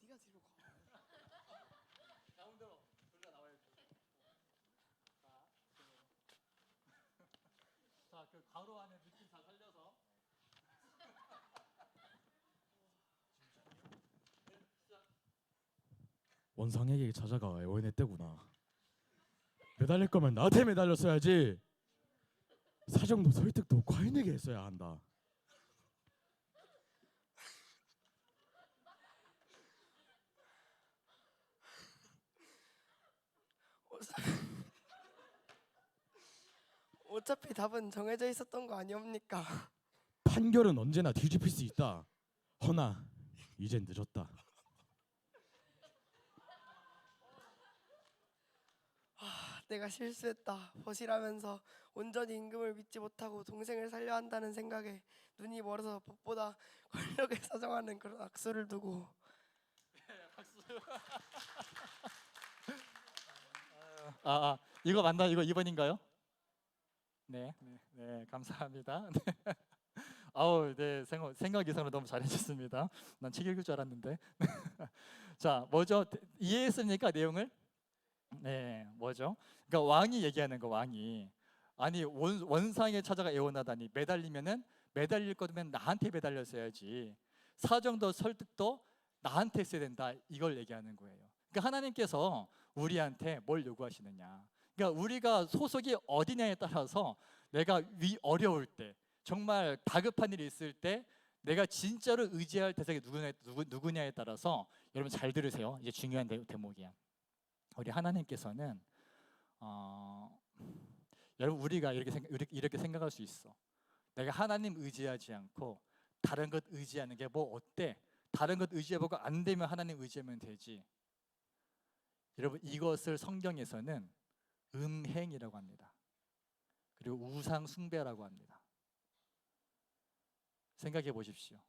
네가 뒤로 가. 가운데로 돌려 나와야지. 자, 그 가로 안에 느낌 잘 살려서. 원상에게 찾아가 애원했대구나. 매달릴 거면 나한테 매달렸어야지. 사정도 설득도 과인에게 했어야 한다. 어차피 답은 정해져 있었던 거 아니옵니까? 판결은 언제나 뒤집힐 수 있다. 허나 이젠 늦었다. 내가 실수했다. 벗이라면서 온전히 임금을 믿지 못하고 동생을 살려 한다는 생각에 눈이 멀어서 법보다 권력을 사정하는 그런 악수를 두고. 박수. 이거 맞나? 이거 2번인가요? 네, 감사합니다. 네. 아우, 네, 생각 이상으로 너무 잘해주셨습니다. 난 책 읽을 줄 알았는데. 자, 뭐죠? 이해했습니까, 내용을? 네, 뭐죠? 그러니까 왕이 얘기하는 거, 왕이 아니 원상에 찾아가 애원하다니, 매달리면은 매달릴 거면 나한테 매달렸어야지, 사정도 설득도 나한테 했어야 된다, 이걸 얘기하는 거예요. 그러니까 하나님께서 우리한테 뭘 요구하시느냐, 그러니까 우리가 소속이 어디냐에 따라서 내가 어려울 때, 정말 다급한 일이 있을 때 내가 진짜로 의지할 대상이 누구냐에 따라서, 여러분 잘 들으세요. 이제 중요한 대목이야. 우리 하나님께서는 여러분, 우리가 이렇게 생각할 수 있어. 내가 하나님 의지하지 않고 다른 것 의지하는 게 뭐 어때? 다른 것 의지해보고 안 되면 하나님 의지하면 되지. 여러분, 이것을 성경에서는 음행이라고 합니다. 그리고 우상 숭배라고 합니다. 생각해 보십시오.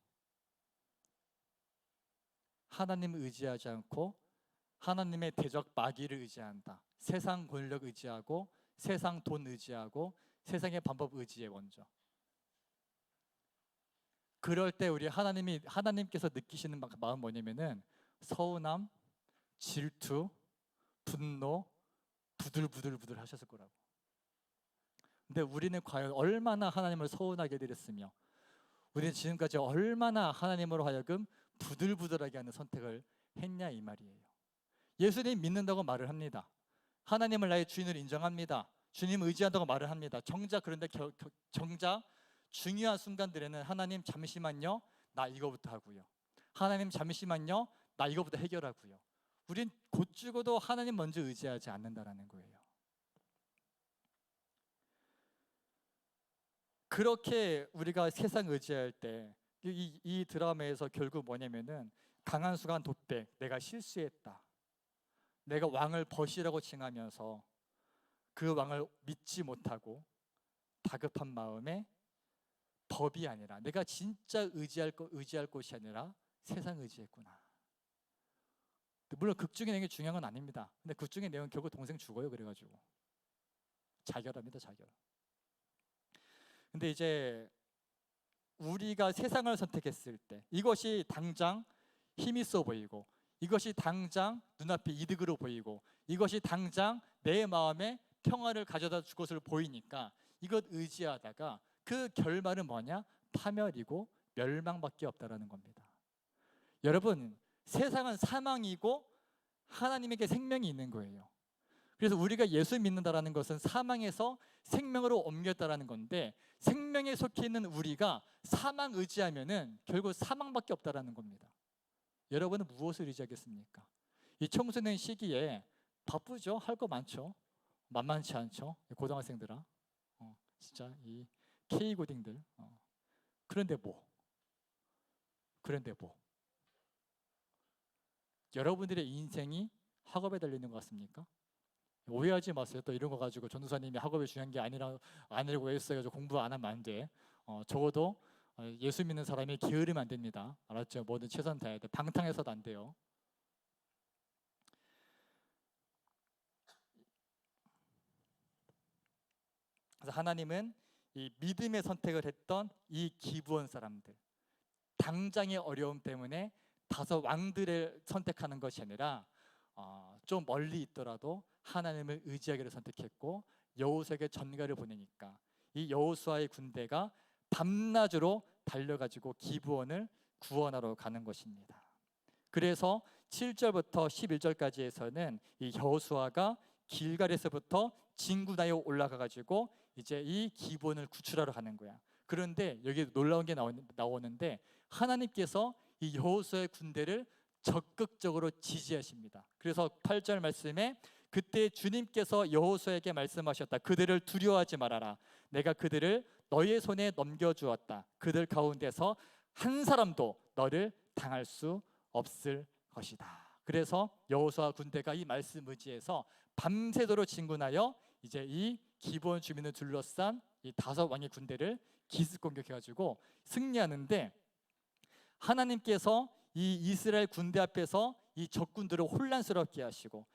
하나님을 의지하지 않고 하나님의 대적 마귀를 의지한다. 세상 권력 의지하고 세상 돈 의지하고 세상의 방법 의지해. 먼저 그럴 때 우리 하나님께서 느끼시는 마음 뭐냐면은 서운함, 질투, 분노, 부들부들 하셨을 거라고. 근데 우리는 과연 얼마나 하나님을 서운하게 드렸으며, 우리는 지금까지 얼마나 하나님으로 하여금 부들부들하게 하는 선택을 했냐, 이 말이에요. 예수님 믿는다고 말을 합니다. 하나님을 나의 주인으로 인정합니다. 주님 의지한다고 말을 합니다. 정작 그런데 정작 중요한 순간들에는 하나님 잠시만요, 나 이거부터 하고요. 하나님 잠시만요, 나 이거부터 해결하고요. 우린 곧 죽어도 하나님 먼저 의지하지 않는다라는 거예요. 그렇게 우리가 세상 의지할 때 이 드라마에서 결국 뭐냐면은 강한 수간 돛백, 내가 실수했다, 내가 왕을 벗이라고 칭하면서 그 왕을 믿지 못하고 다급한 마음에 법이 아니라 내가 진짜 의지할 곳이 아니라 세상 의지했구나. 물론 극중의 내용이 중요한 건 아닙니다. 근데 극중의 내용은 결국 동생 죽어요. 그래가지고 자결합니다. 자결. 근데 이제 우리가 세상을 선택했을 때 이것이 당장 힘이 있어 보이고, 이것이 당장 눈앞에 이득으로 보이고, 이것이 당장 내 마음에 평화를 가져다 줄 것으로 보이니까 이것 의지하다가 그 결말은 뭐냐? 파멸이고 멸망밖에 없다라는 겁니다. 여러분, 세상은 사망이고 하나님에게 생명이 있는 거예요. 그래서 우리가 예수 믿는다라는 것은 사망에서 생명으로 옮겼다라는 건데, 생명에 속해 있는 우리가 사망 의지하면은 결국 사망밖에 없다라는 겁니다. 여러분은 무엇을 의지하겠습니까? 이 청소년 시기에 바쁘죠? 할 거 많죠? 만만치 않죠? 고등학생들아, 진짜 이 K 고딩들. 그런데 뭐? 여러분들의 인생이 학업에 달리는 것 같습니까? 오해하지 마세요. 또 이런 거 가지고 전도사님이 학업이 중요한 게 아니라고 했어요. 공부 안 하면 안 돼. 적어도 예수 믿는 사람이 게으르면 안 됩니다. 알았죠? 뭐든 최선 다해야 돼. 방탕해서도 안 돼요. 그래서 하나님은 이 믿음의 선택을 했던 이 기브온 사람들, 당장의 어려움 때문에 다섯 왕들을 선택하는 것이 아니라 좀 멀리 있더라도 하나님을 의지하기를 선택했고, 여호수아에게 전가를 보내니까 이 여호수아의 군대가 밤낮으로 달려가지고 기브온을 구원하러 가는 것입니다. 그래서 7절부터 11절까지에서는 이 여호수아가 길갈에서부터 진구나에 올라가가지고 이제 이 기브온을 구출하러 가는 거야. 그런데 여기 놀라운 게 나오는데 하나님께서 이 여호수아의 군대를 적극적으로 지지하십니다. 그래서 8절 말씀에 그때 주님께서 여호수아에게 말씀하셨다. 그들을 두려워하지 말아라. 내가 그들을 너의 손에 넘겨주었다. 그들 가운데서 한 사람도 너를 당할 수 없을 것이다. 그래서 여호수아 군대가 이 말씀 의지해서 밤새도록 진군하여 이제 이 기브온 주민을 둘러싼 이 다섯 왕의 군대를 기습 공격해가지고 승리하는데, 하나님께서 이 이스라엘 군대 앞에서 이 적군들을 혼란스럽게 하시고,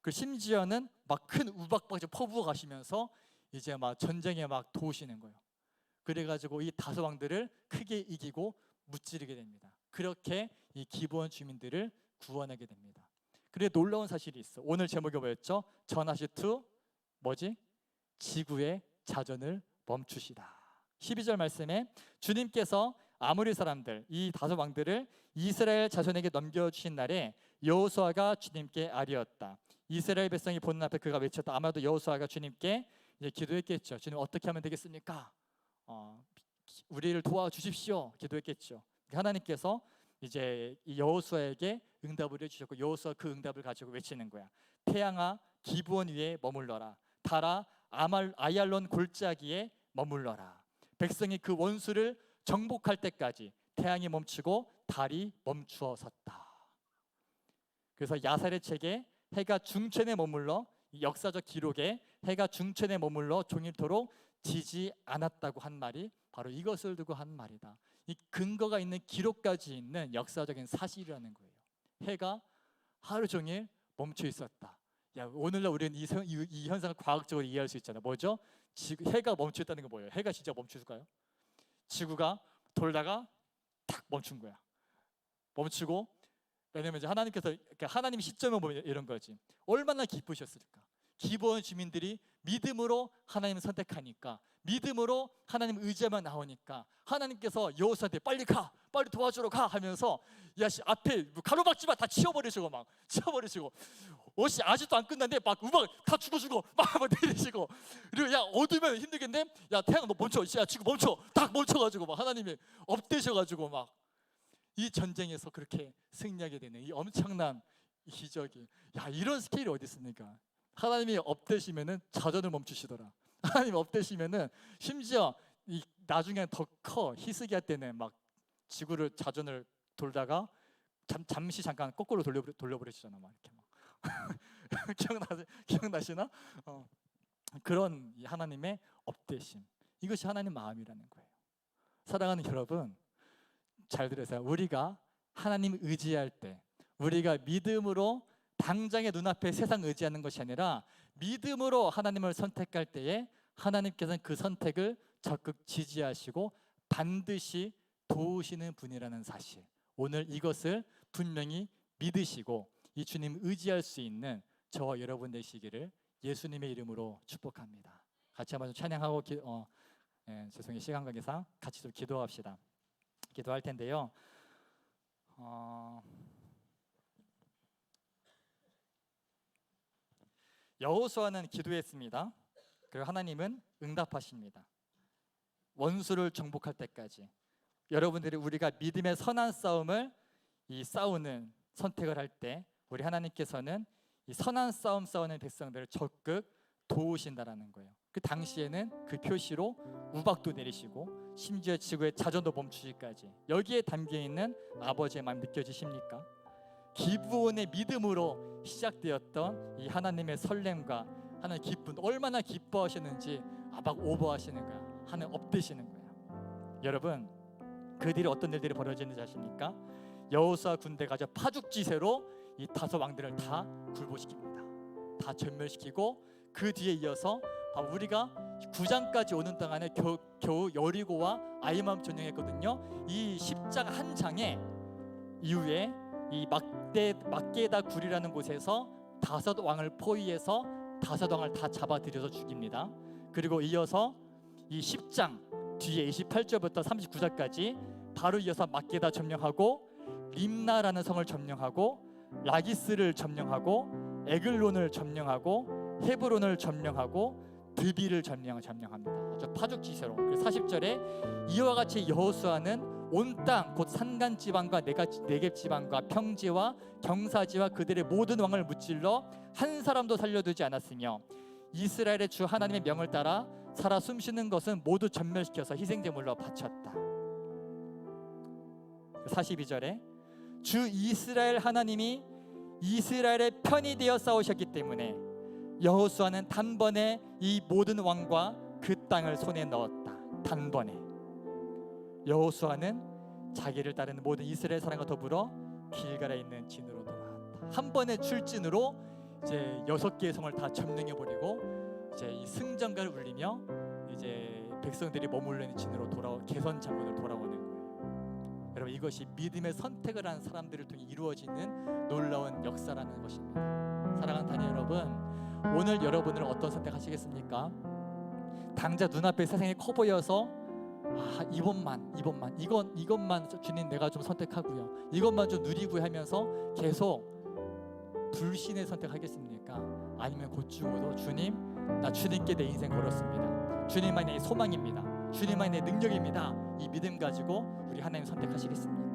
그 심지어는 막 큰 우박바지 퍼부어 가시면서 이제 막 전쟁에 막 도우시는 거예요. 그래가지고 이 다섯 왕들을 크게 이기고 무찌르게 됩니다. 그렇게 이 기브온 주민들을 구원하게 됩니다. 그래 놀라운 사실이 있어. 오늘 제목이 뭐였죠? 전하시 투 뭐지? 지구의 자전을 멈추시다. 12절 말씀에 주님께서 아모리 사람들 이 다섯 왕들을 이스라엘 자손에게 넘겨주신 날에 여호수아가 주님께 아뢰었다. 이스라엘 백성이 보는 앞에 그가 외쳤다. 아마도 여호수아가 주님께 이제 기도했겠죠. 주님 어떻게 하면 되겠습니까? 우리를 도와주십시오. 기도했겠죠. 하나님께서 이제 이 여호수아에게 응답을 해주셨고, 여호수아 그 응답을 가지고 외치는 거야. 태양아 기브온 위에 머물러라. 달아 아얄론 골짜기에 머물러라. 백성이 그 원수를 정복할 때까지 태양이 멈추고 달이 멈추어 섰다. 그래서 야살의 책에 해가 중천에 머물러, 이 역사적 기록에 해가 중천에 머물러 종일토록 지지 않았다고 한 말이 바로 이것을 두고 한 말이다. 이 근거가 있는 기록까지 있는 역사적인 사실이라는 거예요. 해가 하루 종일 멈춰 있었다. 야, 오늘날 우리는 이 현상을 과학적으로 이해할 수 있잖아. 뭐죠? 해가 멈춰 있다는 게 뭐예요? 해가 진짜 멈췄을까요? 지구가 돌다가 탁 멈춘 거야. 멈추고, 왜냐면 이제 하나님께서, 하나님 시점을 보면 이런 거지. 얼마나 기쁘셨을까? 기브온 주민들이 믿음으로 하나님을 선택하니까, 믿음으로 하나님 의지만 나오니까 하나님께서 여호수아한테 빨리 가, 빨리 도와주러 가 하면서 야씨 앞에 가로막지마 다 치워버리시고 막 치워버리시고 어씨 아직도 안 끝났는데 막 음악 다 죽어 막 내리시고 그리고 야 어두면 힘들겠네 야 태양 너 멈춰 야 지금 멈춰 딱 멈춰가지고 막 하나님이 업되셔가지고 막 이 전쟁에서 그렇게 승리하게 되는 이 엄청난 기적이 야 이런 스케일이 어디 있습니까? 하나님이 업되시면은 자전을 멈추시더라. 하나님 업되시면은 심지어 이 나중에 더 커 히스기야 때는 막 지구를 자전을 돌다가 잠시 잠깐 거꾸로 돌려버리시잖아 막 이렇게 막 기억나시나? 그런 이 하나님의 업되심 이것이 하나님 마음이라는 거예요. 사랑하는 여러분 잘 들으세요. 우리가 하나님 의지할 때 우리가 믿음으로 당장의 눈앞에 세상 의지하는 것이 아니라 믿음으로 하나님을 선택할 때에 하나님께서는 그 선택을 적극 지지하시고 반드시 도우시는 분이라는 사실 오늘 이것을 분명히 믿으시고 이 주님 의지할 수 있는 저와 여러분 되시기를 예수님의 이름으로 축복합니다. 같이 한번 좀 찬양하고 죄송해요 시간 관계상 같이 좀 기도합시다. 기도할 텐데요. 여호수아는 기도했습니다. 그리고 하나님은 응답하십니다. 원수를 정복할 때까지 여러분들이 우리가 믿음의 선한 싸움을 이 싸우는 선택을 할 때 우리 하나님께서는 이 선한 싸움 싸우는 백성들을 적극 도우신다라는 거예요. 그 당시에는 그 표시로 우박도 내리시고 심지어 지구의 자전도 멈추기까지 여기에 담겨있는 아버지의 마음 느껴지십니까? 기브온의 믿음으로 시작되었던 이 하나님의 설렘과 하나님의 기쁨 얼마나 기뻐하시는지 막 오버하시는 거야. 하나님 업되시는 거야. 여러분 그 뒤에 어떤 일들이 벌어지는지 아십니까? 여호수아 군대가 저 파죽지세로 이 다섯 왕들을 다 굴복시킵니다. 다 전멸시키고 그 뒤에 이어서 우리가 9장까지 오는 동안에 겨우 여리고와 아이만 점령했거든요. 이 10장 한 장에 이후에 이 막게다 굴이라는 곳에서 다섯 왕을 포위해서 다섯 왕을 다 잡아들여서 죽입니다. 그리고 이어서 이 10장 뒤에 28절부터 39절까지 바로 이어서 막게다 점령하고 림나라는 성을 점령하고 라기스를 점령하고 에글론을 점령하고 헤브론을 점령하고 드비를 점령합니다. 아주 파죽지세로. 40절에 이와 같이 여호수아는 온 땅 곧 산간 지방과 네겝 지방과 평지와 경사지와 그들의 모든 왕을 무찔러 한 사람도 살려두지 않았으며 이스라엘의 주 하나님의 명을 따라 살아 숨쉬는 것은 모두 전멸시켜서 희생제물로 바쳤다. 42절에 주 이스라엘 하나님이 이스라엘의 편이 되어 싸우셨기 때문에 여호수아는 단번에 이 모든 왕과 그 땅을 손에 넣었다. 단번에 여호수아는 자기를 따르는 모든 이스라엘 사람과 더불어 길갈에 있는 진으로 돌아왔다. 한 번의 출진으로 이제 6개의 성을 다 점령해 버리고 이제 이 승전가를 울리며 이제 백성들이 머물러 있는 진으로 개선 장군으로 돌아오는 거예요. 여러분 이것이 믿음의 선택을 한 사람들을 통해 이루어지는 놀라운 역사라는 것입니다. 사랑하는 자녀 여러분, 오늘 여러분은 어떤 선택하시겠습니까? 당장 눈앞에 세상이 커 보여서 이것만 주님 내가 좀 선택하고요, 이것만 좀 누리고 하면서 계속 불신의 선택하겠습니까? 아니면 곧 죽어도 주님, 나 주님께 내 인생 걸었습니다. 주님만이 내 소망입니다. 주님만이 내 능력입니다. 이 믿음 가지고 우리 하나님 선택하시겠습니까?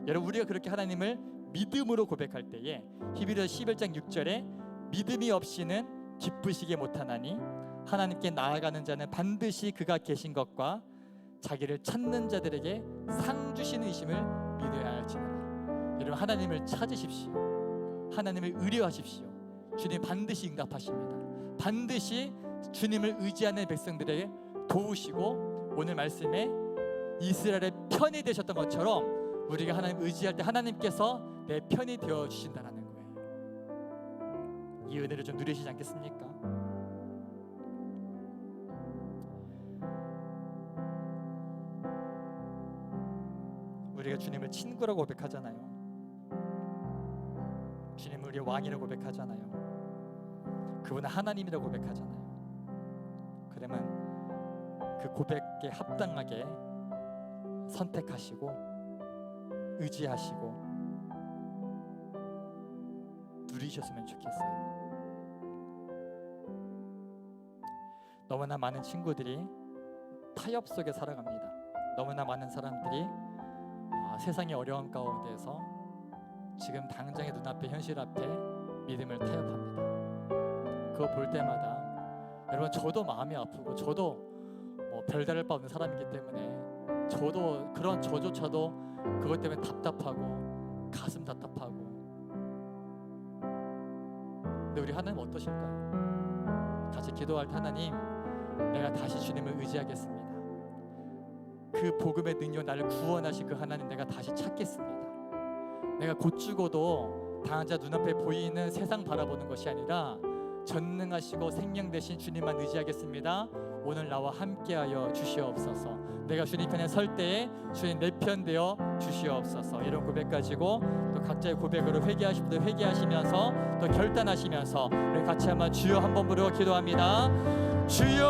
여러분 우리가 그렇게 하나님을 믿음으로 고백할 때에 히브리서 11장 6절에 믿음이 없이는 기쁘시게 못하나니 하나님께 나아가는 자는 반드시 그가 계신 것과 자기를 찾는 자들에게 상 주시는 이심을 믿어야 할지니라. 여러분 하나님을 찾으십시오. 하나님을 의뢰하십시오. 주님 반드시 응답하십니다. 반드시 주님을 의지하는 백성들에게 도우시고 오늘 말씀에 이스라엘의 편이 되셨던 것처럼 우리가 하나님 의지할 때 하나님께서 내 편이 되어 주신다는 거예요. 이 은혜를 좀 누리시지 않겠습니까? 우리가 주님을 친구라고 고백하잖아요. 주님을 우리의 왕이라고 고백하잖아요. 그분은 하나님이라고 고백하잖아요. 그러면 그 고백에 합당하게 선택하시고 의지하시고 누리셨으면 좋겠어요. 너무나 많은 친구들이 타협 속에 살아갑니다. 너무나 많은 사람들이 세상의 어려움 가운데서 지금 당장의 눈앞에 현실 앞에 믿음을 타협합니다. 그거 볼 때마다 여러분, 저도 마음이 아프고 저도 별다를 바 없는 사람이기 때문에 저도 그런 저조차도 그것 때문에 답답하고 가슴 답답하고. 근데 우리 하나님 어떠실까요? 같이 기도할 때 하나님, 내가 다시 주님을 의지하겠습니다. 그 복음의 능력, 나를 구원하신 그 하나님 내가 다시 찾겠습니다. 내가 곧 죽어도 당자 눈앞에 보이는 세상 바라보는 것이 아니라 전능하시고 생명 되신 주님만 의지하겠습니다. 오늘 나와 함께하여 주시옵소서. 내가 주님 편에 설 때에 주님 내 편 되어 주시옵소서. 이런 고백 가지고 또 각자의 고백으로 회개하실 분들 회개하시면서 또 결단하시면서 우리 같이 한번 주여 한번 부르고 기도합니다. 주여!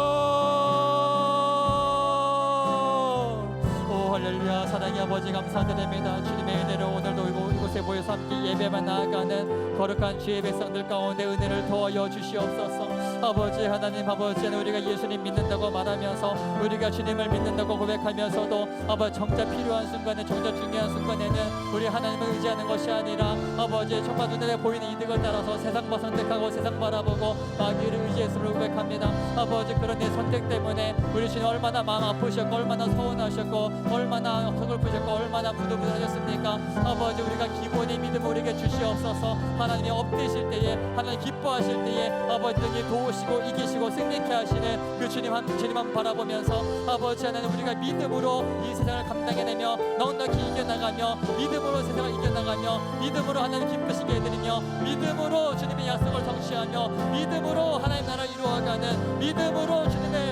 오 할렐루야. 사랑의 아버지 감사드립니다. 주님의 은혜로 오늘도 이곳에 모여서 함께 예배만 나아가는 거룩한 주의 백성들 가운데 은혜를 더하여 주시옵소서. 아버지 하나님, 아버지는 우리가 예수님 믿는다고 말하면서 우리가 주님을 믿는다고 고백하면서도 아버지 정작 필요한 순간에, 정작 중요한 순간에는 우리 하나님을 의지하는 것이 아니라 아버지 정말 눈에 보이는 이득을 따라서 세상만 선택하고 세상 바라보고 마귀를 의지했음을 고백합니다. 아버지, 그런 내 선택 때문에 우리 주님 얼마나 마음 아프셨고 얼마나 서운하셨고 얼마나 서글프셨고 얼마나 부들부들하셨습니까? 아버지, 우리가 기본의 믿음을 우리에게 주시옵소서. 하나님이 업되실 때에, 하나님 기뻐하실 때에 아버지 등에 도우시고 이기시고 승리케 하시는 그 주님만 바라보면서 아버지 하나님, 우리가 믿음으로 이 세상을 감당해내며 넉넉히 이겨나가며 믿음으로 세상을 이겨나가며 믿음으로 하나님 기쁘시게 해드리며 믿음으로 주님의 약속을 성취하며 믿음으로 하나님 나라를 이루어가는 믿음으로 주님의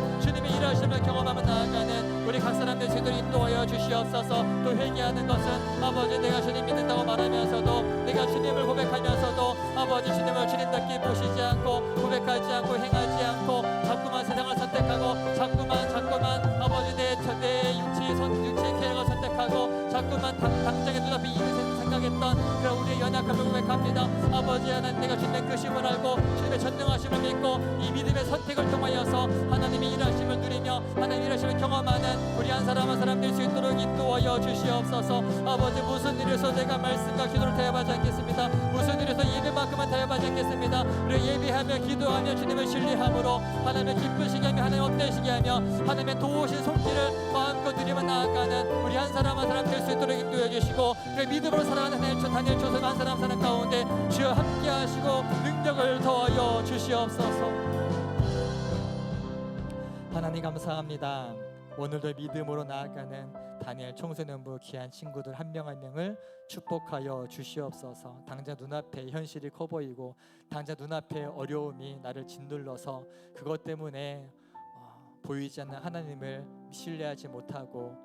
일하심을 경험하며 나아가는 우리 각 사람들 제대로 인도하여 주시옵소서. 또 회개하는 것은 아버지 내가 주님 믿는다고 말하면서도 내가 주님을 고백하면서도 아버지 주님을 주님답게 보시지 않고 고백하지 않고 행하지 않고 자꾸만 세상을 선택하고 자꾸만 아버지 내 육체의 계획을 선택하고 자꾸만 당장의 눈앞에 이익을 생각했던 그런 우리의 연약함을 고백합니다. 아버지 하나님, 내가 주님의 크심을 알고 주님의 전능하심을 믿고 이 믿음의 선택을 통하여서 하나님의 일하심을 누리며 하나님의 일하심을 경험하는 우리 한 사람 한 사람 될 수 있도록 인도하여 주시옵소서. 아버지, 무슨 일에서 내가 말씀과 기도를 타협하지 않겠습니다. 무슨 일에서 예배만큼만 타협하지 않겠습니다. 우리 예배하며 기도하며 주님을 신뢰함으로 하나님의 기쁘시게 하며 하나님 업되시게 하며 하나님의 도우신 손길을 마음껏 누리며 나아가는 우리 한 사람 한 사람 될 수 있도록 인도해 주시고 그 믿음으로 살아가는 다니엘 조선 한 사람 사는 가운데 주여 함께 하시고 능력을 더하여 주시옵소서. 하나님 감사합니다. 오늘도 믿음으로 나아가는 다니엘 청소년부 귀한 친구들 한 명 한 명을 축복하여 주시옵소서. 당장 눈앞에 현실이 커 보이고 당장 눈앞에 어려움이 나를 짓눌러서 그것 때문에 보이지 않는 하나님을 신뢰하지 못하고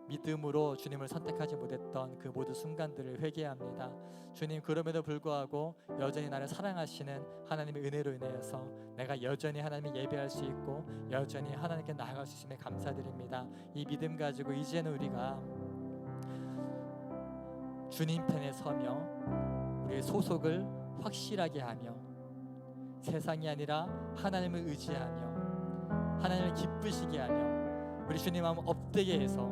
믿음으로 주님을 선택하지 못했던 그 모든 순간들을 회개합니다. 주님, 그럼에도 불구하고 여전히 나를 사랑하시는 하나님의 은혜로 인하여서 내가 여전히 하나님을 예배할 수 있고 여전히 하나님께 나아갈 수 있음에 감사드립니다. 이 믿음 가지고 이제는 우리가 주님 편에 서며 우리의 소속을 확실하게 하며 세상이 아니라 하나님을 의지하며 하나님을 기쁘시게 하며 우리 주님 마음 업되게 해서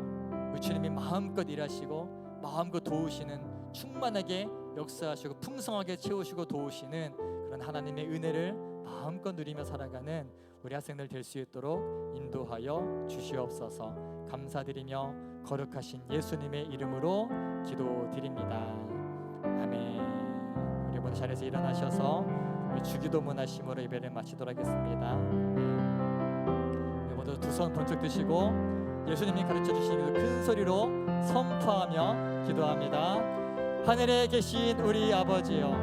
우리 주님이 마음껏 일하시고 마음껏 도우시는 충만하게 역사하시고 풍성하게 채우시고 도우시는 그런 하나님의 은혜를 마음껏 누리며 살아가는 우리 학생들 될 수 있도록 인도하여 주시옵소서. 감사드리며 거룩하신 예수님의 이름으로 기도드립니다. 아멘. 우리 모두 자리에서 일어나셔서 우리 주기도문 하심으로 예배를 마치도록 하겠습니다. 우리 모두 두 손 번쩍 드시고 예수님이 가르쳐 주신 큰 소리로 선포하며 기도합니다. 하늘에 계신 우리 아버지여,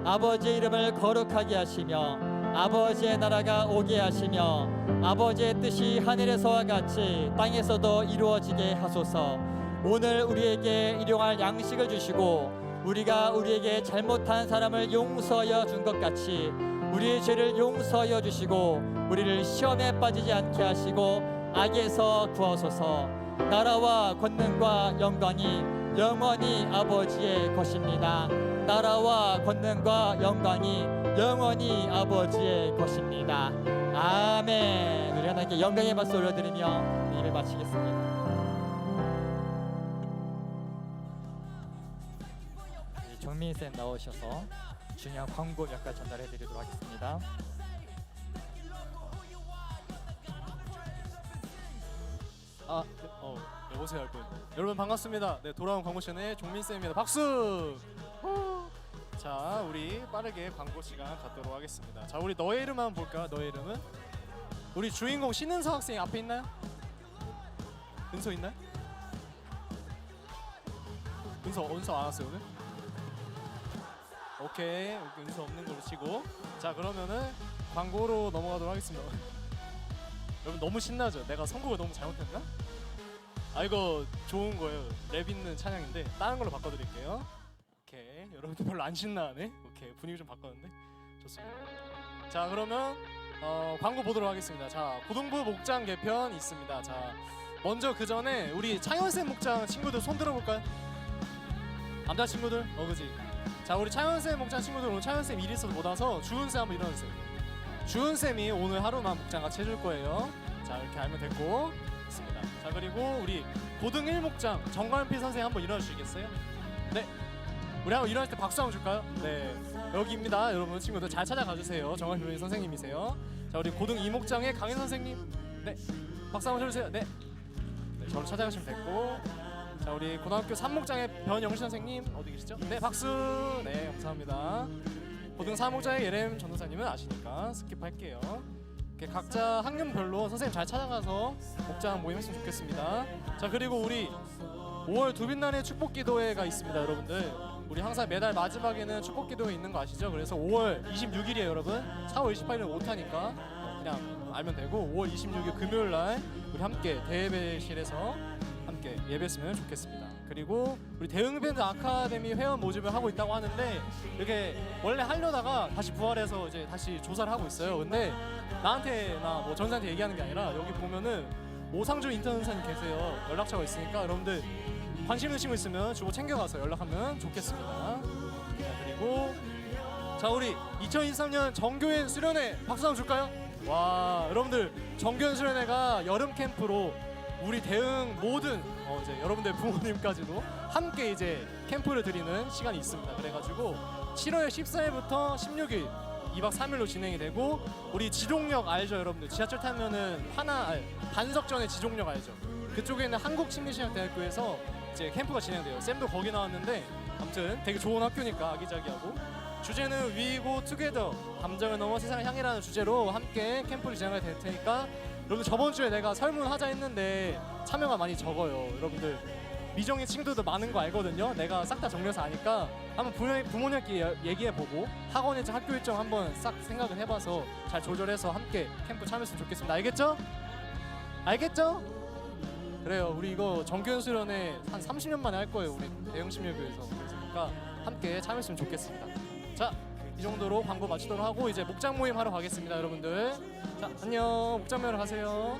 아버지의 이름을 거룩하게 하시며 아버지의 나라가 오게 하시며 아버지의 뜻이 하늘에서와 같이 땅에서도 이루어지게 하소서. 오늘 우리에게 일용할 양식을 주시고 우리가 우리에게 잘못한 사람을 용서하여 준 것 같이 우리의 죄를 용서하여 주시고 우리를 시험에 빠지지 않게 하시고 악에서 구하소서. 나라와 권능과 영광이 영원히 아버지의 것입니다. 나라와 권능과 영광이 영원히 아버지의 것입니다. 아멘. 우리 하나님께 영광의 박수 올려드리며 예배 마치겠습니다. 정민 쌤 나오셔서 중요한 광고 몇 가지 전달해드리도록 하겠습니다. 여보세요 여러분. 여러분 반갑습니다. 네, 돌아온 광고쇼의 종민쌤입니다. 박수. 자, 우리 빠르게 광고 시간 갖도록 하겠습니다. 자, 우리 너의 이름 한번 볼까? 너의 이름은 우리 주인공 신은서 학생 앞에 있나요? 은서 있나요? 은서 안 왔어요 오늘? 오케이, 은서 없는 걸로 치고. 자, 그러면은 광고로 넘어가도록 하겠습니다. 여러분 너무 신나죠? 내가 선곡을 너무 잘못했나? 아, 이거 좋은 거예요. 랩 있는 찬양인데 다른 걸로 바꿔드릴게요. 오케이, 여러분들 별로 안 신나네. 오케이, 분위기 좀 바꿨는데 좋습니다. 자, 그러면 광고 보도록 하겠습니다. 자, 고등부 목장 개편 있습니다. 자, 먼저 그 전에 우리 차현쌤 목장 친구들 손 들어볼까요? 남자 친구들? 그지? 자, 우리 차현쌤 목장 친구들 오늘 차현쌤 일 있어서 못 와서 주은쌤 한번 일어나주세요. 주은쌤이 오늘 하루만 목장 같이 해줄 거예요. 자, 이렇게 알면 됐고 있습니다. 자, 그리고 우리 고등 1목장 정관필 선생님 한번 일어나주시겠어요? 네, 우리 한번 일어날 때 박수 한번 줄까요? 네, 여기입니다. 여러분 친구들 잘 찾아가주세요. 정관필 선생님이세요. 자, 우리 고등 2목장의 강현 선생님, 네, 박수 한번 쳐주세요. 네, 저를 찾아가시면 됐고. 자, 우리 고등학교 3목장의 변영신 선생님 어디 계시죠? 네, 박수. 네, 감사합니다. 고등 4목장의 예렘 전도사님은 아시니까 스킵할게요. 이렇게 각자 학년별로 선생님 잘 찾아가서 목장 모임했으면 좋겠습니다. 자, 그리고 우리 5월 두빛날의 축복기도회가 있습니다. 여러분들 우리 항상 매달 마지막에는 축복기도회 있는 거 아시죠? 그래서 5월 26일이에요 여러분. 4월 28일은 못하니까 그냥 알면 되고 5월 26일 금요일날 우리 함께 대예배실에서 함께 예배했으면 좋겠습니다. 그리고 우리 대응밴드 아카데미 회원 모집을 하고 있다고 하는데 이렇게 원래 하려다가 다시 부활해서 이제 다시 조사를 하고 있어요. 근데 나한테나 뭐 전사한테 얘기하는 게 아니라 여기 보면은 오상조 인턴사님 계세요. 연락처가 있으니까 여러분들 관심 있는 친구 있으면 주고 챙겨가서 연락하면 좋겠습니다. 자, 그리고 자, 우리 2023년 정교회 수련회 박수 한번 줄까요? 와, 여러분들 정교회 수련회가 여름 캠프로 우리 대응 모든 이제 여러분들 부모님까지도 함께 이제 캠프를 드리는 시간이 있습니다. 그래가지고 7월 14일부터 16일 2박 3일로 진행이 되고 우리 지동역 알죠 여러분들? 지하철 타면은 반석전의 지동역 알죠? 그쪽에 있는 한국침례신학대학교에서 이제 캠프가 진행돼요. 쌤도 거기 나왔는데 아무튼 되게 좋은 학교니까 아기자기하고 주제는 We Go Together 감정을 넘어 세상을 향해라는 주제로 함께 캠프를 진행하게 될 테니까 여러분 저번 주에 내가 설문하자 했는데 참여가 많이 적어요. 여러분들 미정인 친구들도 많은 거 알거든요. 내가 싹 다 정리해서 아니까 한번 부모님께 얘기해보고 학원 일정, 학교 일정 한번 싹 생각을 해봐서 잘 조절해서 함께 캠프 참여했으면 좋겠습니다. 알겠죠? 알겠죠? 그래요. 우리 이거 정교연 수련회 한 30년 만에 할 거예요. 우리 대형심리교에서. 그러니까 함께 참여했으면 좋겠습니다. 자, 이 정도로 광고 마치도록 하고 이제 목장 모임 하러 가겠습니다, 여러분들. 자, 안녕. 목장 모임하러 가세요.